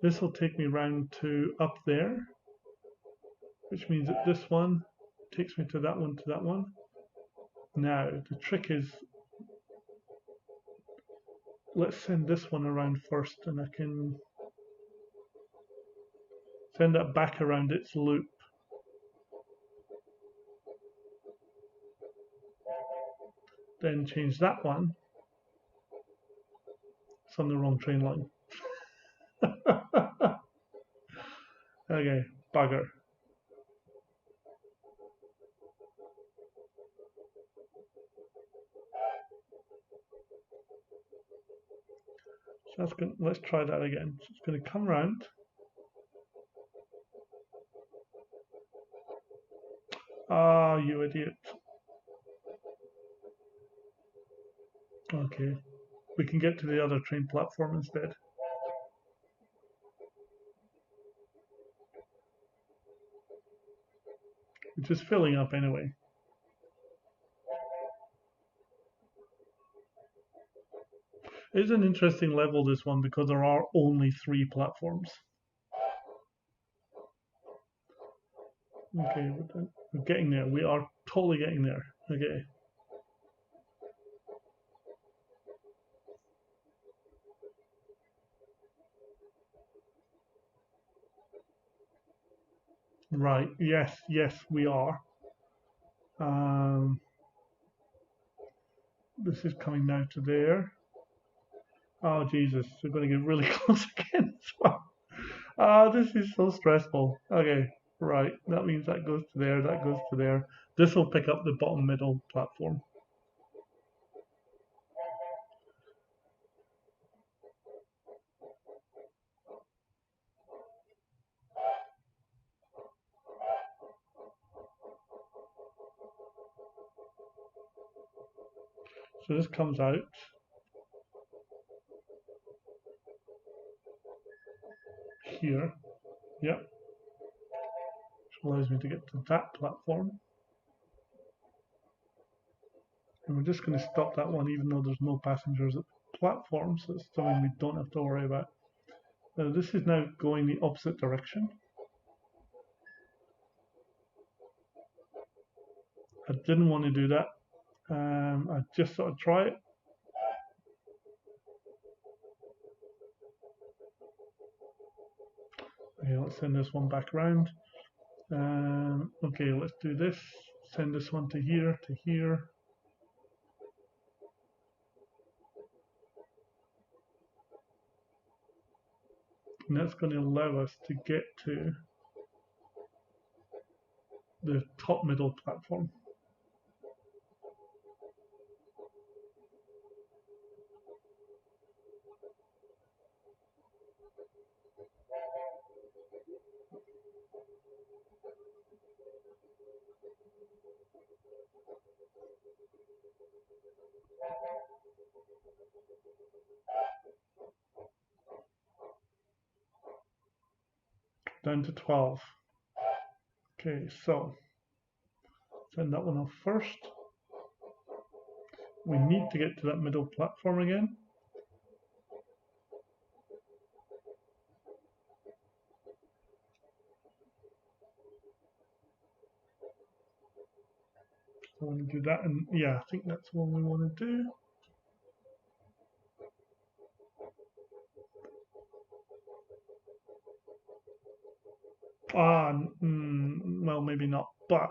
Speaker 1: This will take me round to up there, which means that this one takes me to that one, to that one. Now, the trick is, let's send this one around first, and I can send that back around its loop. Then change that one. It's on the wrong train line. Okay, bugger. So that's going. Let's try that again. So it's going to come round. Ah, you idiot. Okay, we can get to the other train platform instead. Which is filling up anyway. It's an interesting level, this one, because there are only 3 platforms. Okay, we're getting there. We are totally getting there. Okay. Right. Yes, yes, we are. Um, this is coming now to there. Oh, Jesus. We're going to get really close again as well. This is so stressful. Okay, right. That means that goes to there, that goes to there. This will pick up the bottom middle platform. So this comes out here. Yep. Which allows me to get to that platform. And we're just going to stop that one even though there's no passengers at the platform, so it's something we don't have to worry about. Now this is now going the opposite direction. I didn't want to do that. I just thought I'd try it. Okay, let's send this one back around. Okay, let's do this. Send this one to here, to here. And that's going to allow us to get to the top middle platform. Down to 12. Okay, so send that one off first. We need to get to that middle platform again. I want to do that, and yeah, I think that's what we want to do. Well, maybe not, but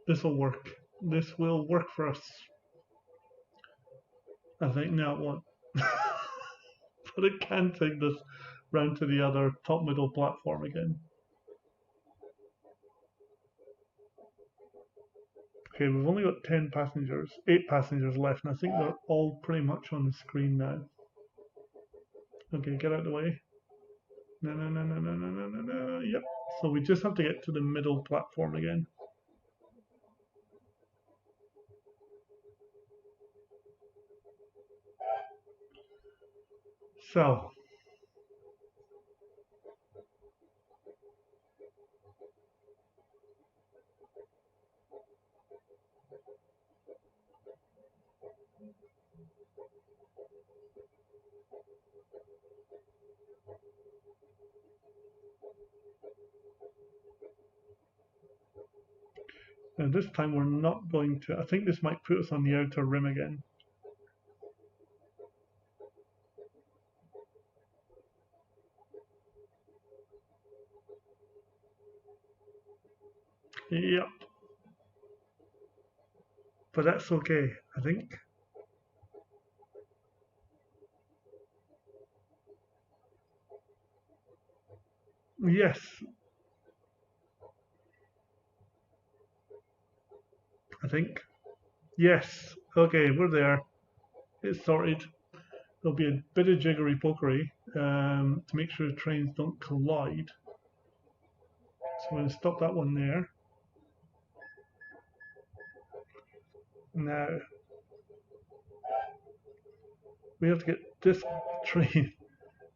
Speaker 1: this will work. This will work for us. I think now it won't. But it can take this round to the other top middle platform again. Okay, we've only got 10 passengers, 8 passengers left, and I think they're all pretty much on the screen now. Okay, get out of the way. No, no, no, no, no, no, no, no, no. Yep. So we just have to get to the middle platform again. So now this time we're not going to, I think this might put us on the outer rim again. Yep. But that's okay, I think. Yes, I think. Yes. Okay, we're there. It's sorted. There'll be a bit of jiggery pokery to make sure the trains don't collide. So I'm going to stop that one there. Now we have to get this train,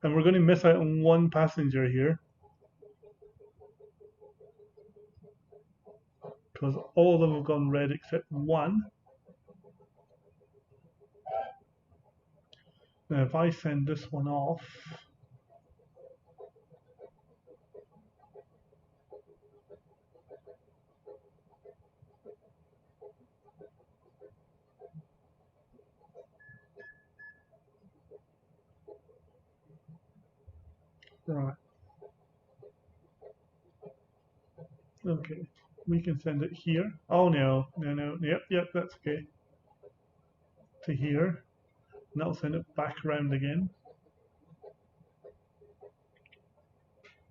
Speaker 1: and we're going to miss out on one passenger here because all of them have gone red except one. Now, if I send this one off, right, okay, we can send it here. Oh no, no, no, yep, that's okay. To here, and that'll send it back around again,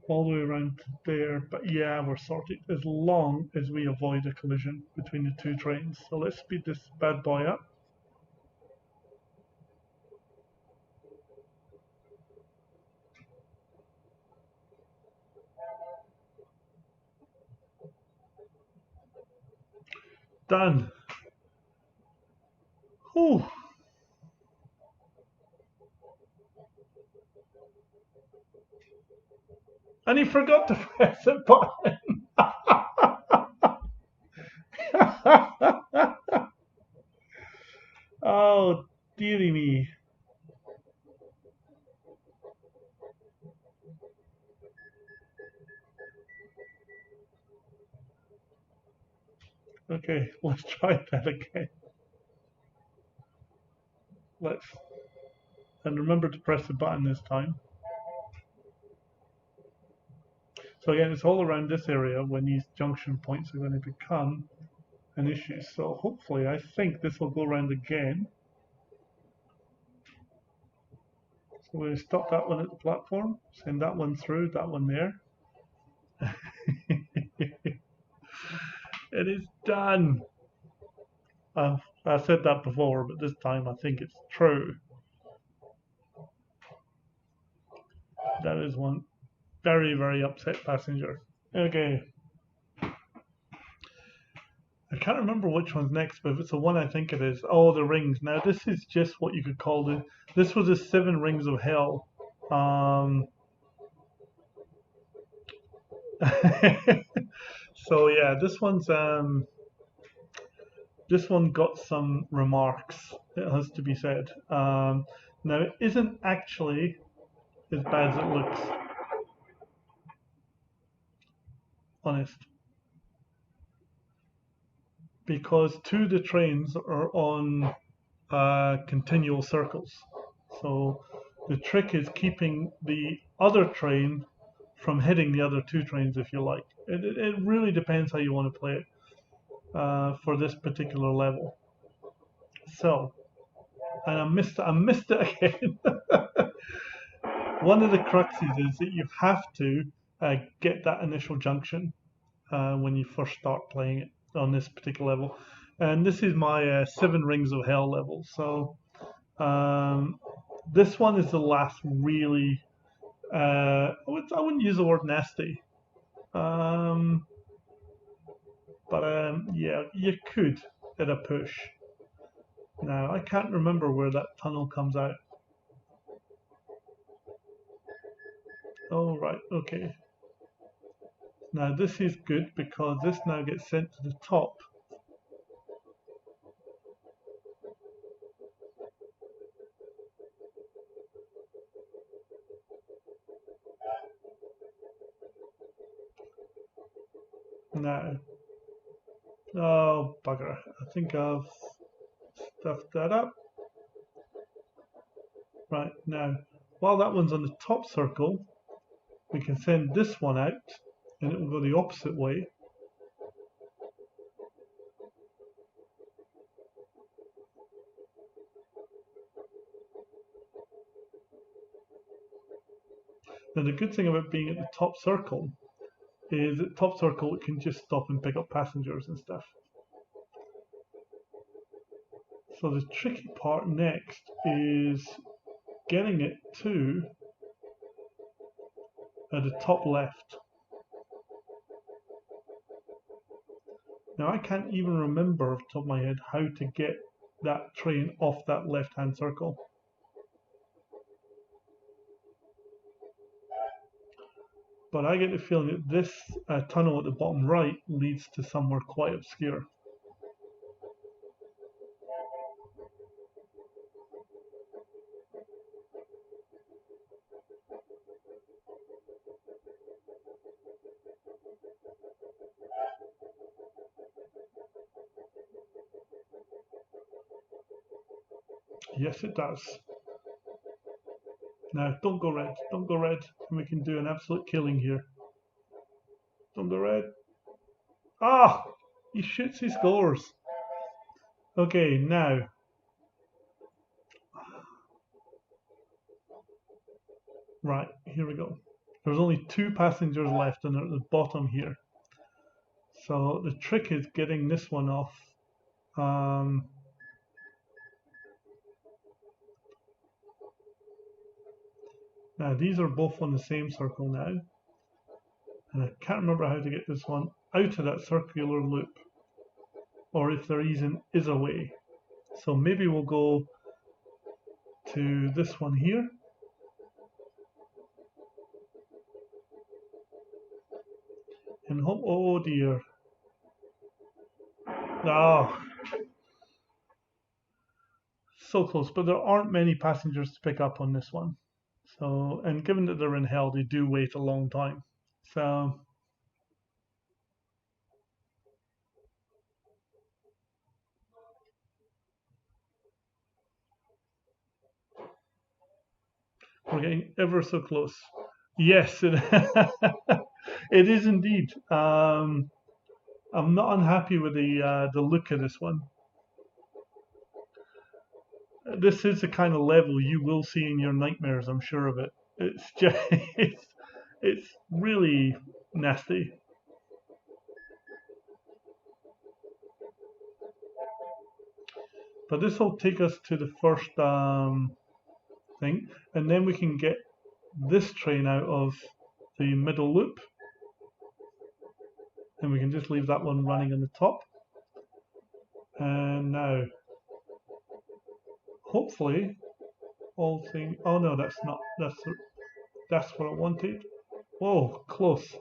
Speaker 1: all the way around to there. But yeah, we're sorted as long as we avoid a collision between the two trains. So let's speed this bad boy up. Done. Whew. And he forgot to press the button. Oh, dearie me. Okay, let's try that again. Let's, and remember to press the button this time. So again, it's all around this area when these junction points are going to become an issue. So hopefully, I think this will go around again. So we're going to stop that one at the platform, send that one through, that one there. It is done. I said that before, but this time I think it's true. That is one very, very upset passenger. Okay. I can't remember which one's next, but if it's the one I think it is. Oh, the rings. Now, this is just what you could call the. This was the 7 rings of hell. So yeah, this one got some remarks. It has to be said. Now, it isn't actually as bad as it looks. Honest, because two of the trains are on continual circles. So the trick is keeping the other train from hitting the other two trains, if you like. It really depends how you want to play it for this particular level. So, and I missed it again. One of the cruxes is that you have to get that initial junction when you first start playing it on this particular level. And this is my 7 rings of hell level. So um, this one is the last really. I wouldn't use the word nasty, um, but yeah, you could at a push. Now I can't remember where that tunnel comes out. Oh right, okay. Now this is good because this now gets sent to the top. Now, oh bugger! I think I've stuffed that up. Right now, while that one's on the top circle, we can send this one out, and it will go the opposite way. Now the good thing about being at the top circle is at top circle it can just stop and pick up passengers and stuff. So the tricky part next is getting it to the top left. Now I can't even remember off the top of my head how to get that train off that left-hand circle. But I get the feeling that this tunnel at the bottom right leads to somewhere quite obscure. Yes, it does. Now, don't go red. Don't go red. And we can do an absolute killing here. Don't go red. Ah! He shoots, he scores. Okay, now. Right, here we go. There's only 2 passengers left and they're at the bottom here. So the trick is getting this one off. Now these are both on the same circle now. And I can't remember how to get this one out of that circular loop. Or if there is a way. So maybe we'll go to this one here. And hope, oh dear. Oh, so close, but there aren't many passengers to pick up on this one. So, and given that they're in hell, they do wait a long time. So, we're getting ever so close. Yes, it, it is indeed. I'm not unhappy with the look of this one. This is the kind of level you will see in your nightmares. I'm sure of it. It's just it's really nasty. But this will take us to the first thing, and then we can get this train out of the middle loop, and we can just leave that one running on the top. And now, hopefully, all thing. Oh no, that's not. That's what I wanted. Whoa, close.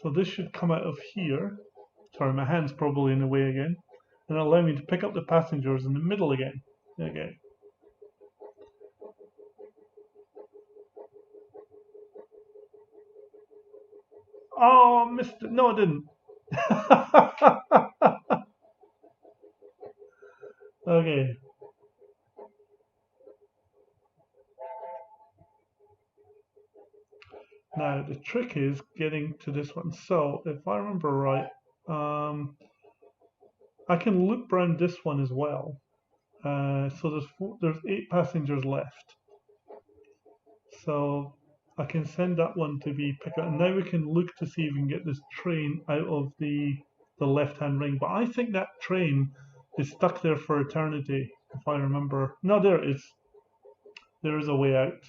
Speaker 1: So this should come out of here. Sorry, my hand's probably in the way again. And allow me to pick up the passengers in the middle again. Okay. Oh, I missed it. No, I didn't. Okay. Now, the trick is getting to this one. So, if I remember right, I can loop around this one as well. So there's 8 passengers left. So I can send that one to be picked up. And now we can look to see if we can get this train out of the left-hand ring. But I think that train is stuck there for eternity, if I remember. No, there it is. There is a way out.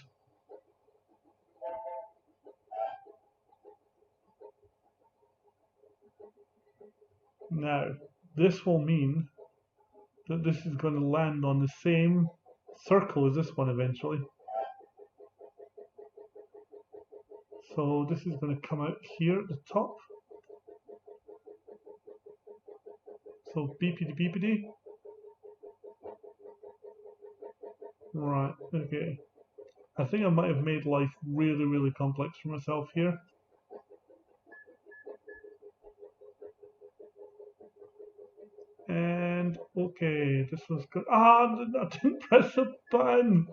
Speaker 1: Now, this will mean that this is going to land on the same circle as this one eventually. So this is going to come out here at the top. So beepity beepity. Right, okay. I think I might have made life really, really complex for myself here. And okay, this was good. Ah, I didn't press the button.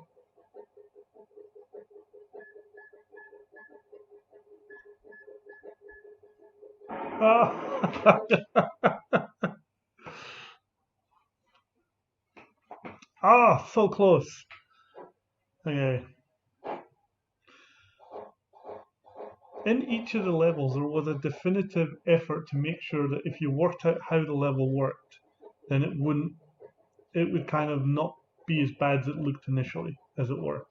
Speaker 1: Ah. Ah, so close. Okay. In each of the levels, there was a definitive effort to make sure that if you worked out how the level worked, then it would kind of not be as bad as it looked initially, as it were.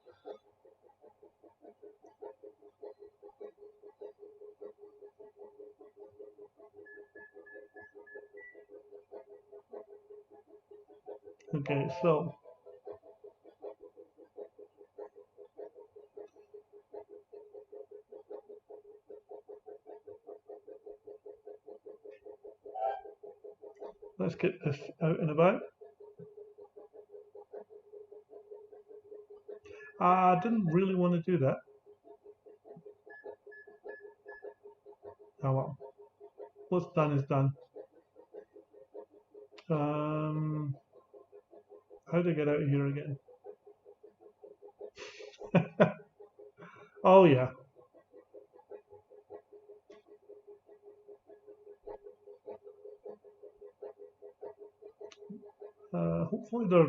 Speaker 1: Okay, so let's get this out and about. I didn't really want to do that. Oh well, what's done is done. How do I get out of here again? Oh yeah. Hopefully they're.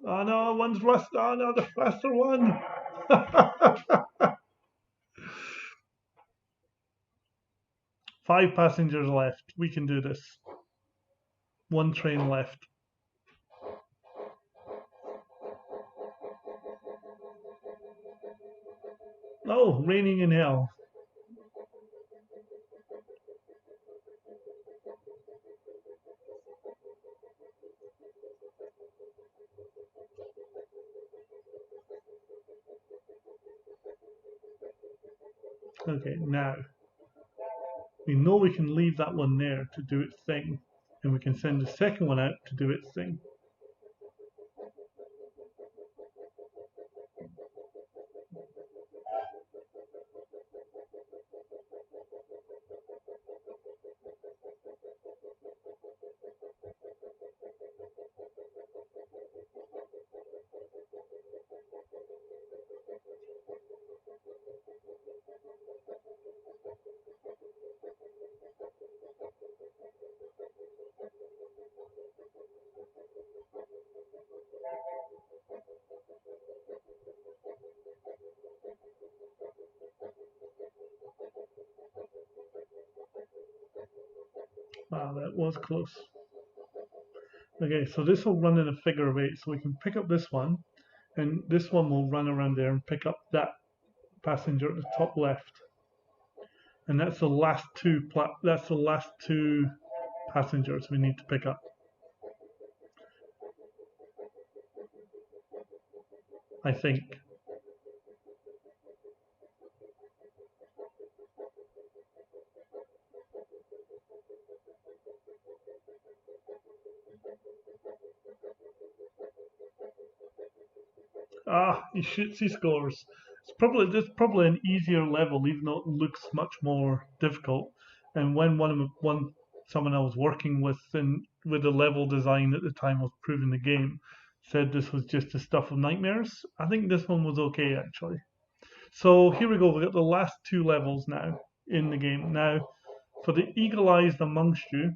Speaker 1: Oh no, one's rust. Oh no, the faster one. 5 passengers left. We can do this. One train left. Oh, raining in hell. Okay, now we know we can leave that one there to do its thing, and we can send the second one out to do its thing. Wow, that was close. Okay, so this will run in a figure of eight, so we can pick up this one, and this one will run around there and pick up that passenger at the top left, and that's the last two passengers we need to pick up. I think. Ah, he shoots, he scores. This is probably an easier level, even though it looks much more difficult. And when someone I was working with with the level design at the time of proving the game said this was just the stuff of nightmares, I think this one was okay actually. So here we go. We've got the last two levels now in the game. Now, for the eagle-eyed amongst you,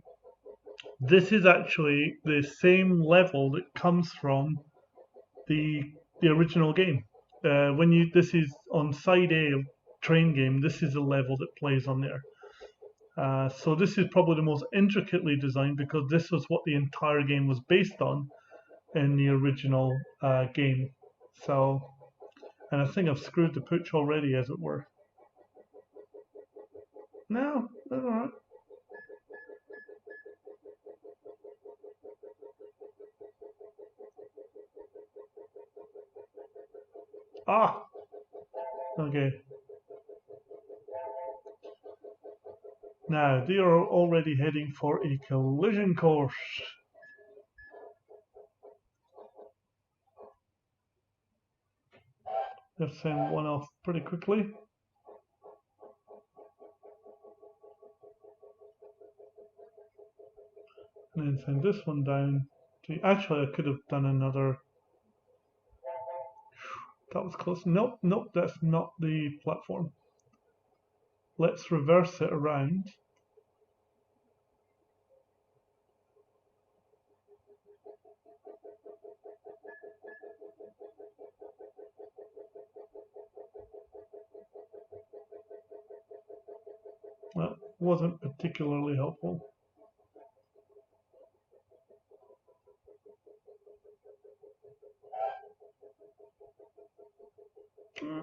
Speaker 1: this is actually the same level that comes from the the original game. This is on side A of Train Game. This is the level that plays on there. So this is probably the most intricately designed because this was what the entire game was based on in the original game. So, and I think I've screwed the pooch already, as it were. No, that's all right. Ah, okay. Now they are already heading for a collision course. Let's send one off pretty quickly. And then send this one down. Actually, I could have done another. That was close. Nope, nope, that's not the platform. Let's reverse it around. wasn't particularly helpful.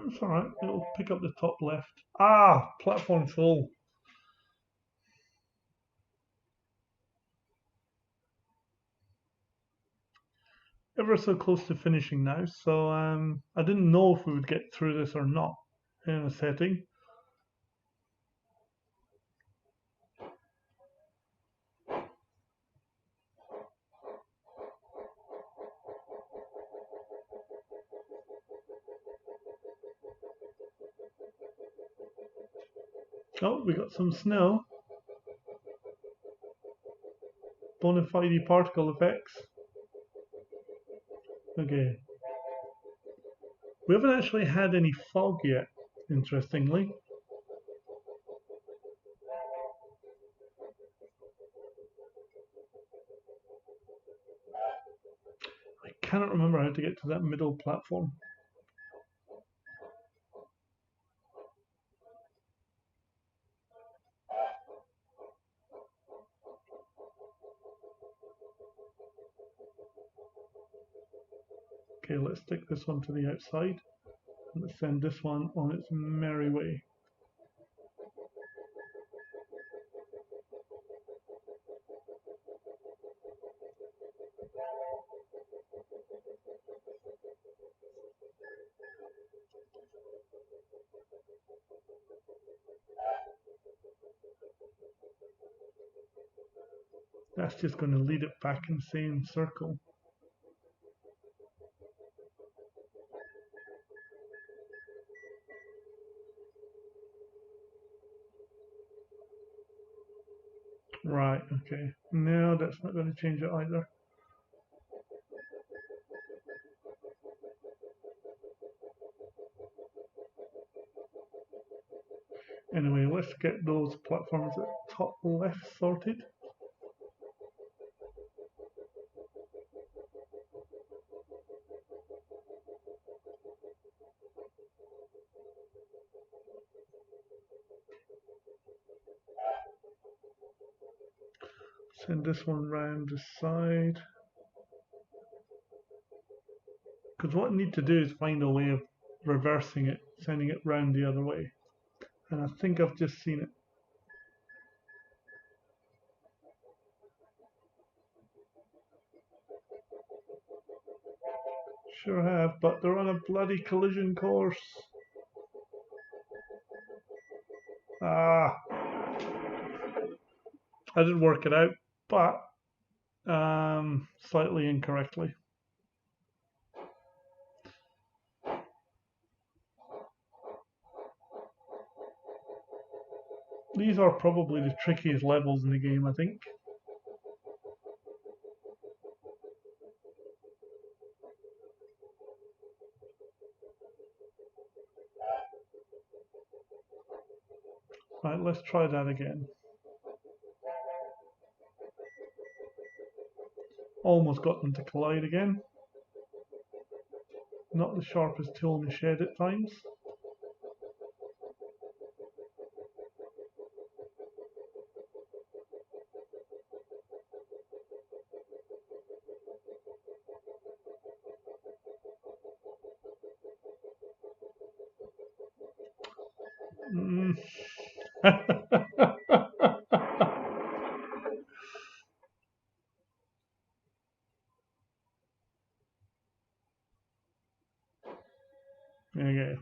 Speaker 1: It's alright, it'll pick up the top left. Ah, platform full. Ever so close to finishing now, so I didn't know if we would get through this or not in a setting. Oh, we got some snow. Bona fide particle effects. Okay. We haven't actually had any fog yet, interestingly. I cannot remember how to get to that middle platform. Okay, let's stick this one to the outside. And let's send this one on its merry way. That's just going to lead it back in the same circle. Right, okay. No, that's not going to change it either. Anyway, let's get those platforms at top left sorted. Send this one round the side. Because what I need to do is find a way of reversing it, sending it round the other way. And I think I've just seen it. Sure have, but they're on a bloody collision course. Ah, I didn't work it out, but slightly incorrectly. These are probably the trickiest levels in the game, I think. Right, let's try that again. Almost got them to collide again. Not the sharpest tool in the shed at times. Mm. Okay.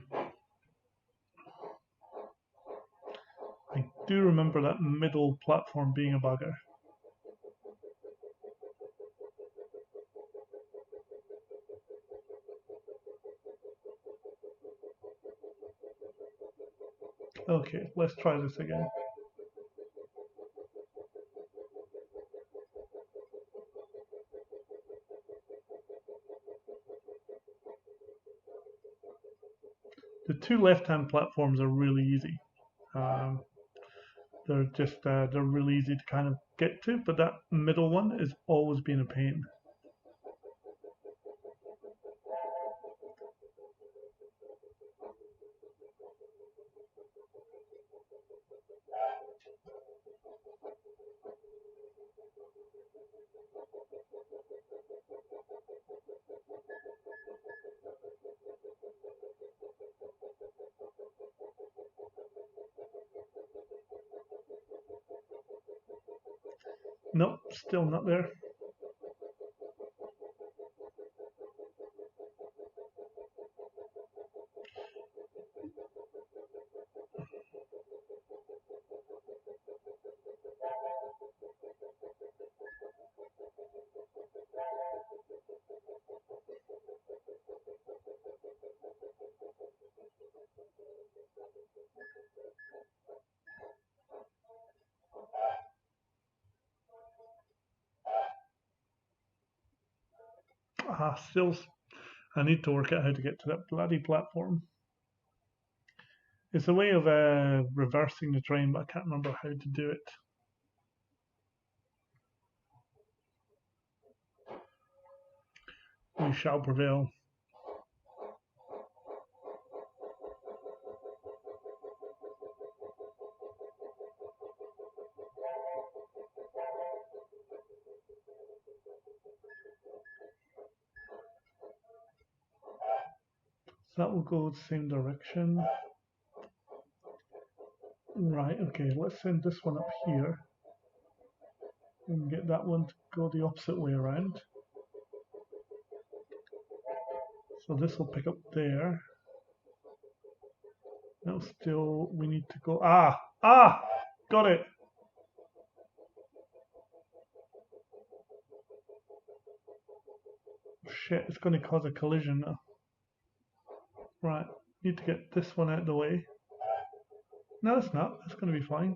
Speaker 1: I do remember that middle platform being a bugger. Okay, let's try this again. The two left-hand platforms are really easy. They're really easy to kind of get to, but that middle one has always been a pain. Nope, still not there. Ah, still. I need to work out how to get to that bloody platform. It's a way of reversing the train, but I can't remember how to do it. We shall prevail. So that will go the same direction. Right, okay, let's send this one up here and get that one to go the opposite way around. So this will pick up there. Now still we need to go. Got it. Shit, it's going to cause a collision now. Right, need to get this one out of the way. No, it's not. It's going to be fine.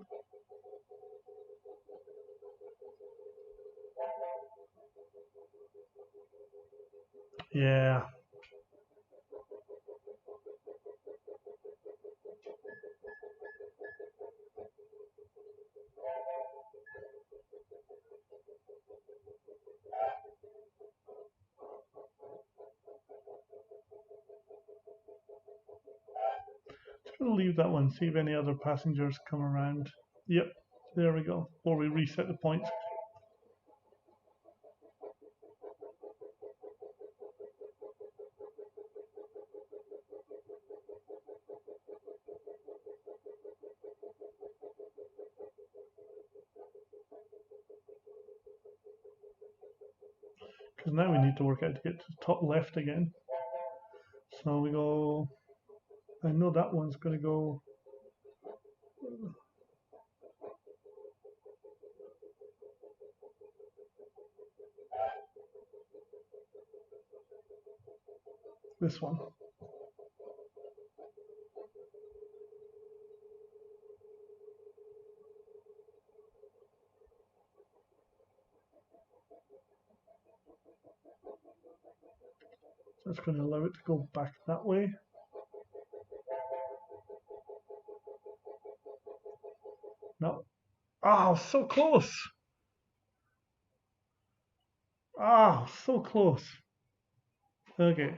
Speaker 1: Yeah. Just going to leave that one, see if any other passengers come around. Yep, there we go. Or we reset the points. Because now we need to work out to get to the top left again. So we go. I know that one's going to go. This one. So it's going to allow it to go back that way. No. Oh, so close. Ah, so close. Okay.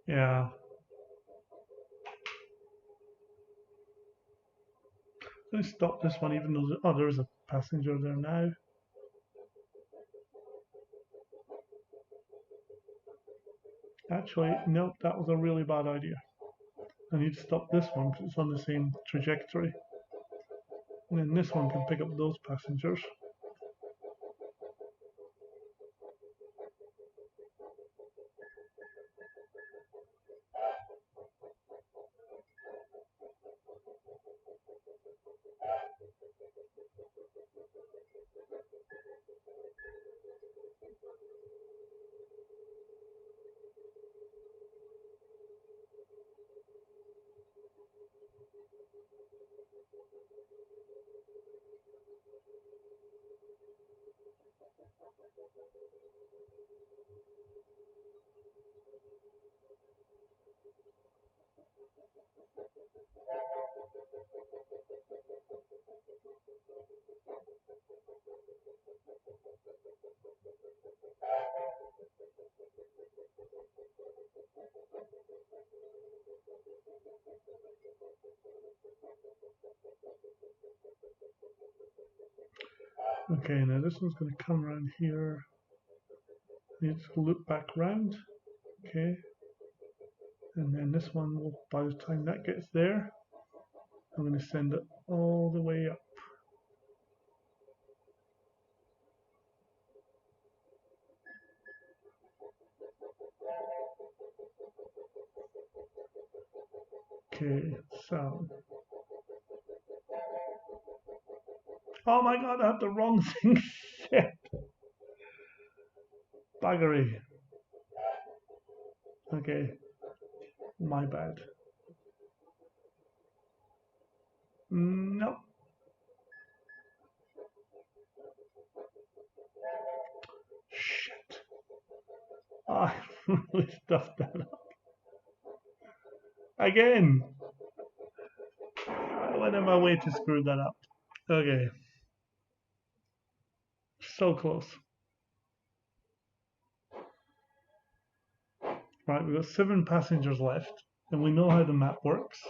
Speaker 1: Yeah. Let me stop this one, even though there is a passenger there now. Actually, no, that was a really bad idea. I need to stop this one because it's on the same trajectory. And then this one can pick up those passengers. Okay, now this one's going to come around here. Need to loop back round. Okay. And then this one will, by the time that gets there, I'm going to send it all the way up. Okay, so. Oh my god, I have the wrong thing set. Baggery. Okay, my bad. No. Shit. I really stuffed that up. Again. I went on my way to screw that up. Okay. So close. Right, we've got 7 passengers left, and we know how the map works.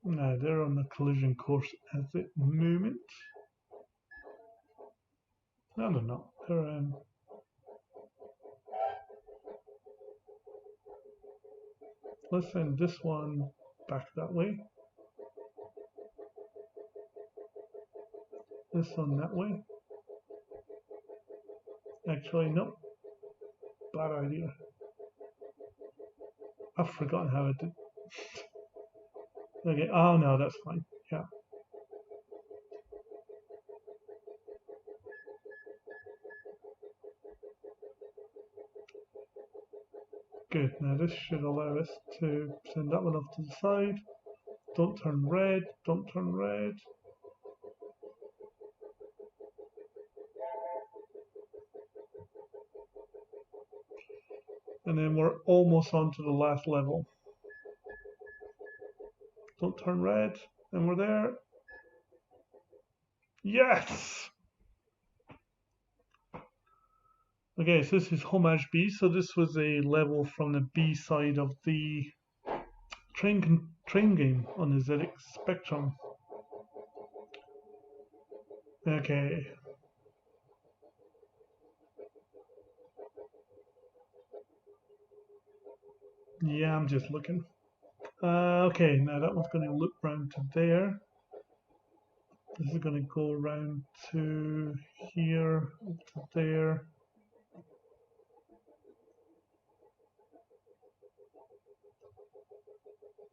Speaker 1: Now they're on the collision course at the moment. No, they're not. They're let's send this one back that way. This one that way. Actually, no. Bad idea. I've forgotten how I did. Okay. Oh no, that's fine. Yeah. Good. Now this should allow us to send that one off to the side. Don't turn red. Don't turn red. And then we're almost on to the last level. Don't turn red. And we're there. Yes! Okay, so this is Homage B. So this was a level from the B side of the train game on the ZX Spectrum. Okay. Yeah, I'm just looking. Okay, now that one's going to loop round to there. This is going to go around to here, up to there.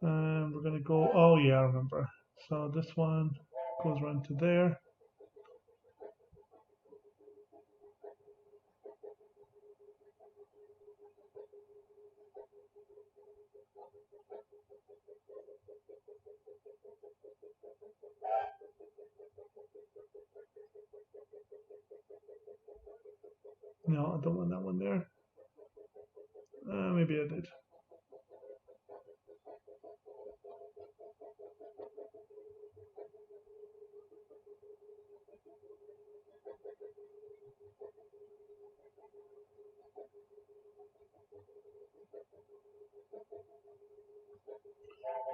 Speaker 1: And we're going to go, oh yeah, I remember. So this one goes around to there. No, I don't want that one there. Maybe I did.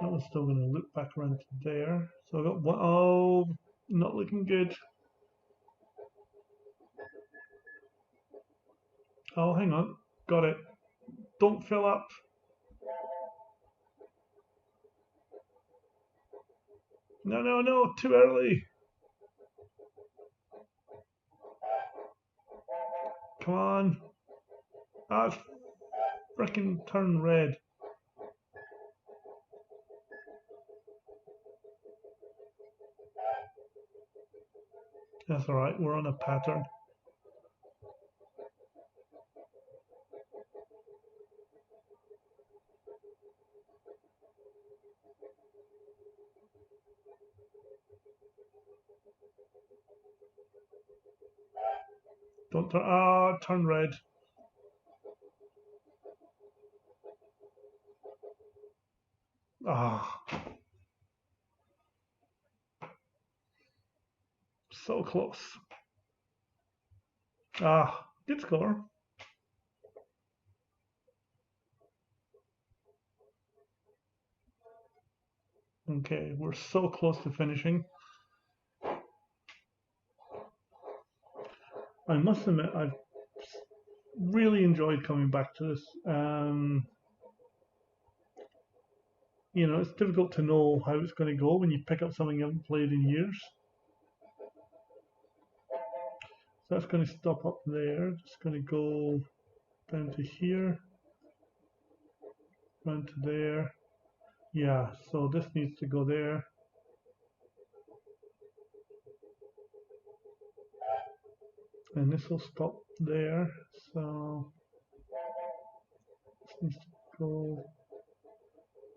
Speaker 1: That one's still going to loop back around to there. So I got one. Oh, not looking good. Oh, hang on. Got it. Don't fill up. No, no, no. Too early. Come on. Ah, it's freaking turned red. That's alright. We're on a pattern. Don't turn. Ah, turn red. Ah, so close. Ah, good score. Okay, we're so close to finishing. I must admit, I've really enjoyed coming back to this. You know, it's difficult to know how it's going to go when you pick up something you haven't played in years. So that's going to stop up there. Just going to go down to here, round to there. Yeah, so this needs to go there. And this will stop there. So this needs to go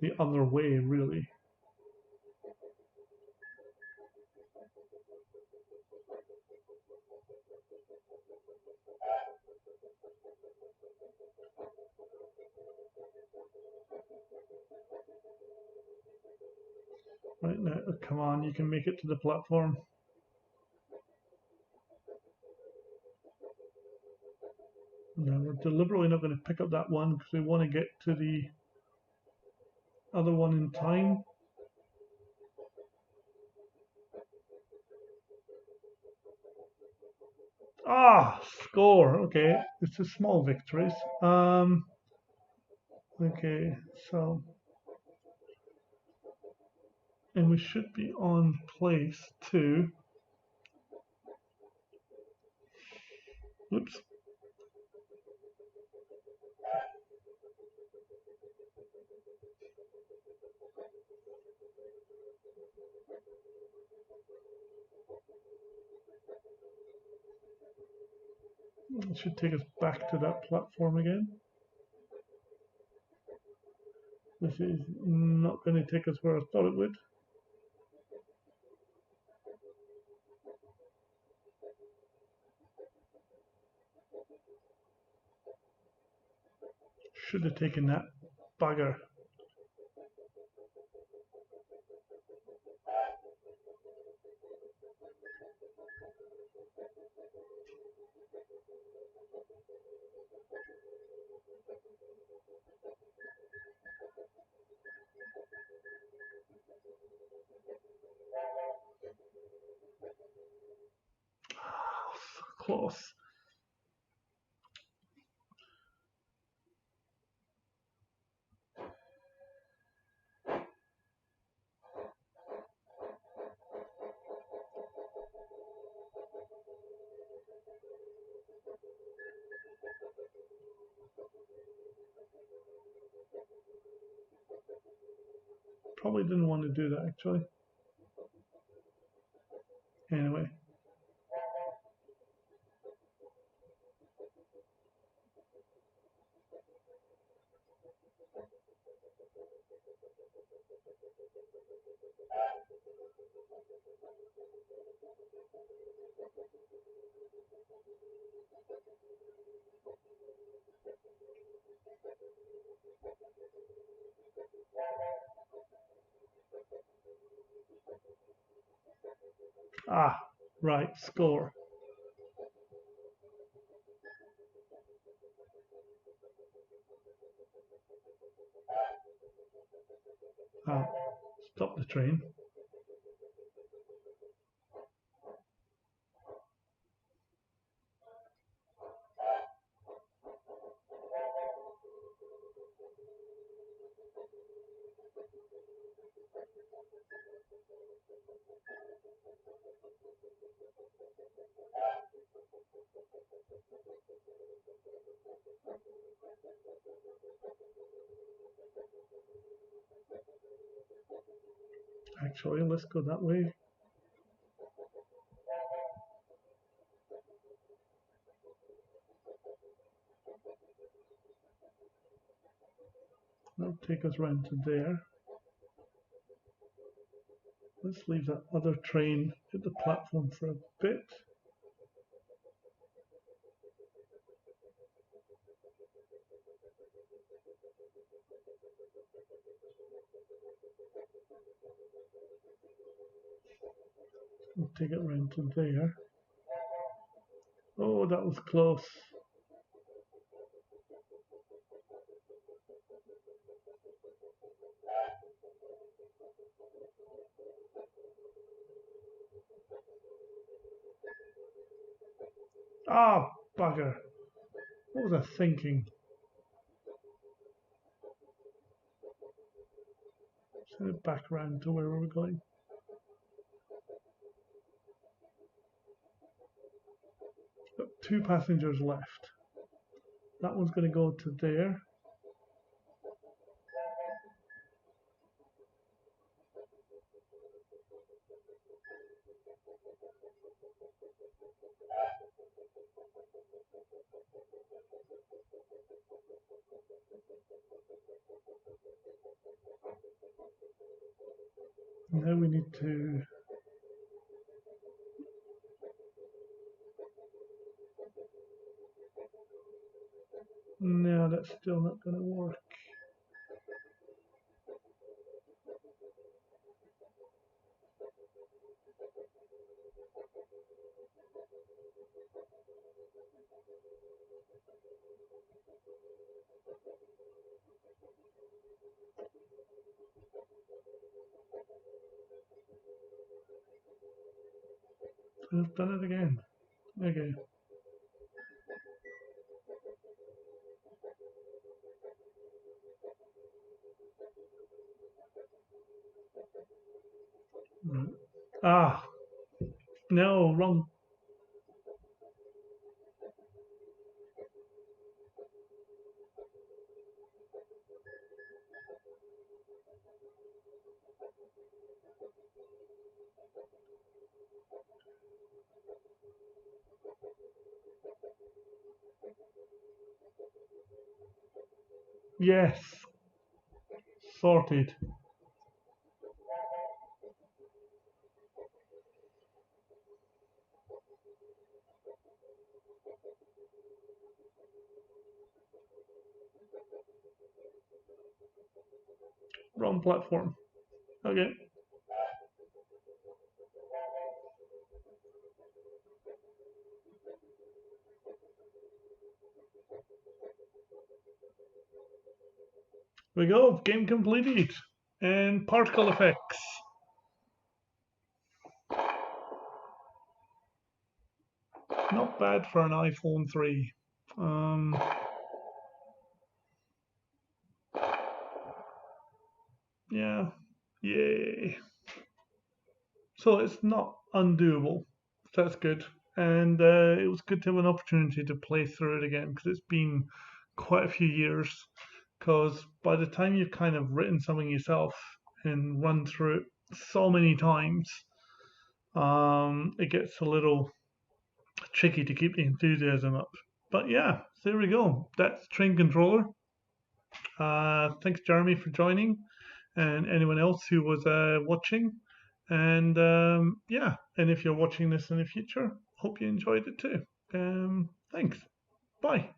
Speaker 1: the other way, really. Right now, come on, you can make it to the platform. No, we're deliberately not going to pick up that one because we want to get to the other one in time. Ah, score. Okay, it's a small victories. Okay, so and we should be on place two. Oops. It should take us back to that platform again. This is not going to take us where I thought it would. Should have taken that bugger. So close. Probably didn't want to do that actually. Anyway. Ah, right, score. Ah, stop the train. Actually, let's go that way. That'll take us round to there. Let's leave that other train at the platform for a bit. We'll take it round to there. Oh, that was close. Ah, bugger. What was I thinking? Send it back around to where we were going. Got 2 passengers left. That one's going to go to there. Now we need to... No, that's still not going to work. I've done it again. Okay. Right. Ah, no, wrong. Yes, sorted. Wrong platform. Okay. We go. Game completed. And particle effects. Not bad for an iPhone 3. Yeah. Yay. So it's not undoable. That's good. And it was good to have an opportunity to play through it again because it's been quite a few years. Because by the time you've kind of written something yourself and run through it so many times, it gets a little tricky to keep the enthusiasm up. But yeah, so there we go. That's Train Controller. Thanks, Jeremy, for joining, and anyone else who was watching. And yeah, and if you're watching this in the future, hope you enjoyed it too. Thanks. Bye.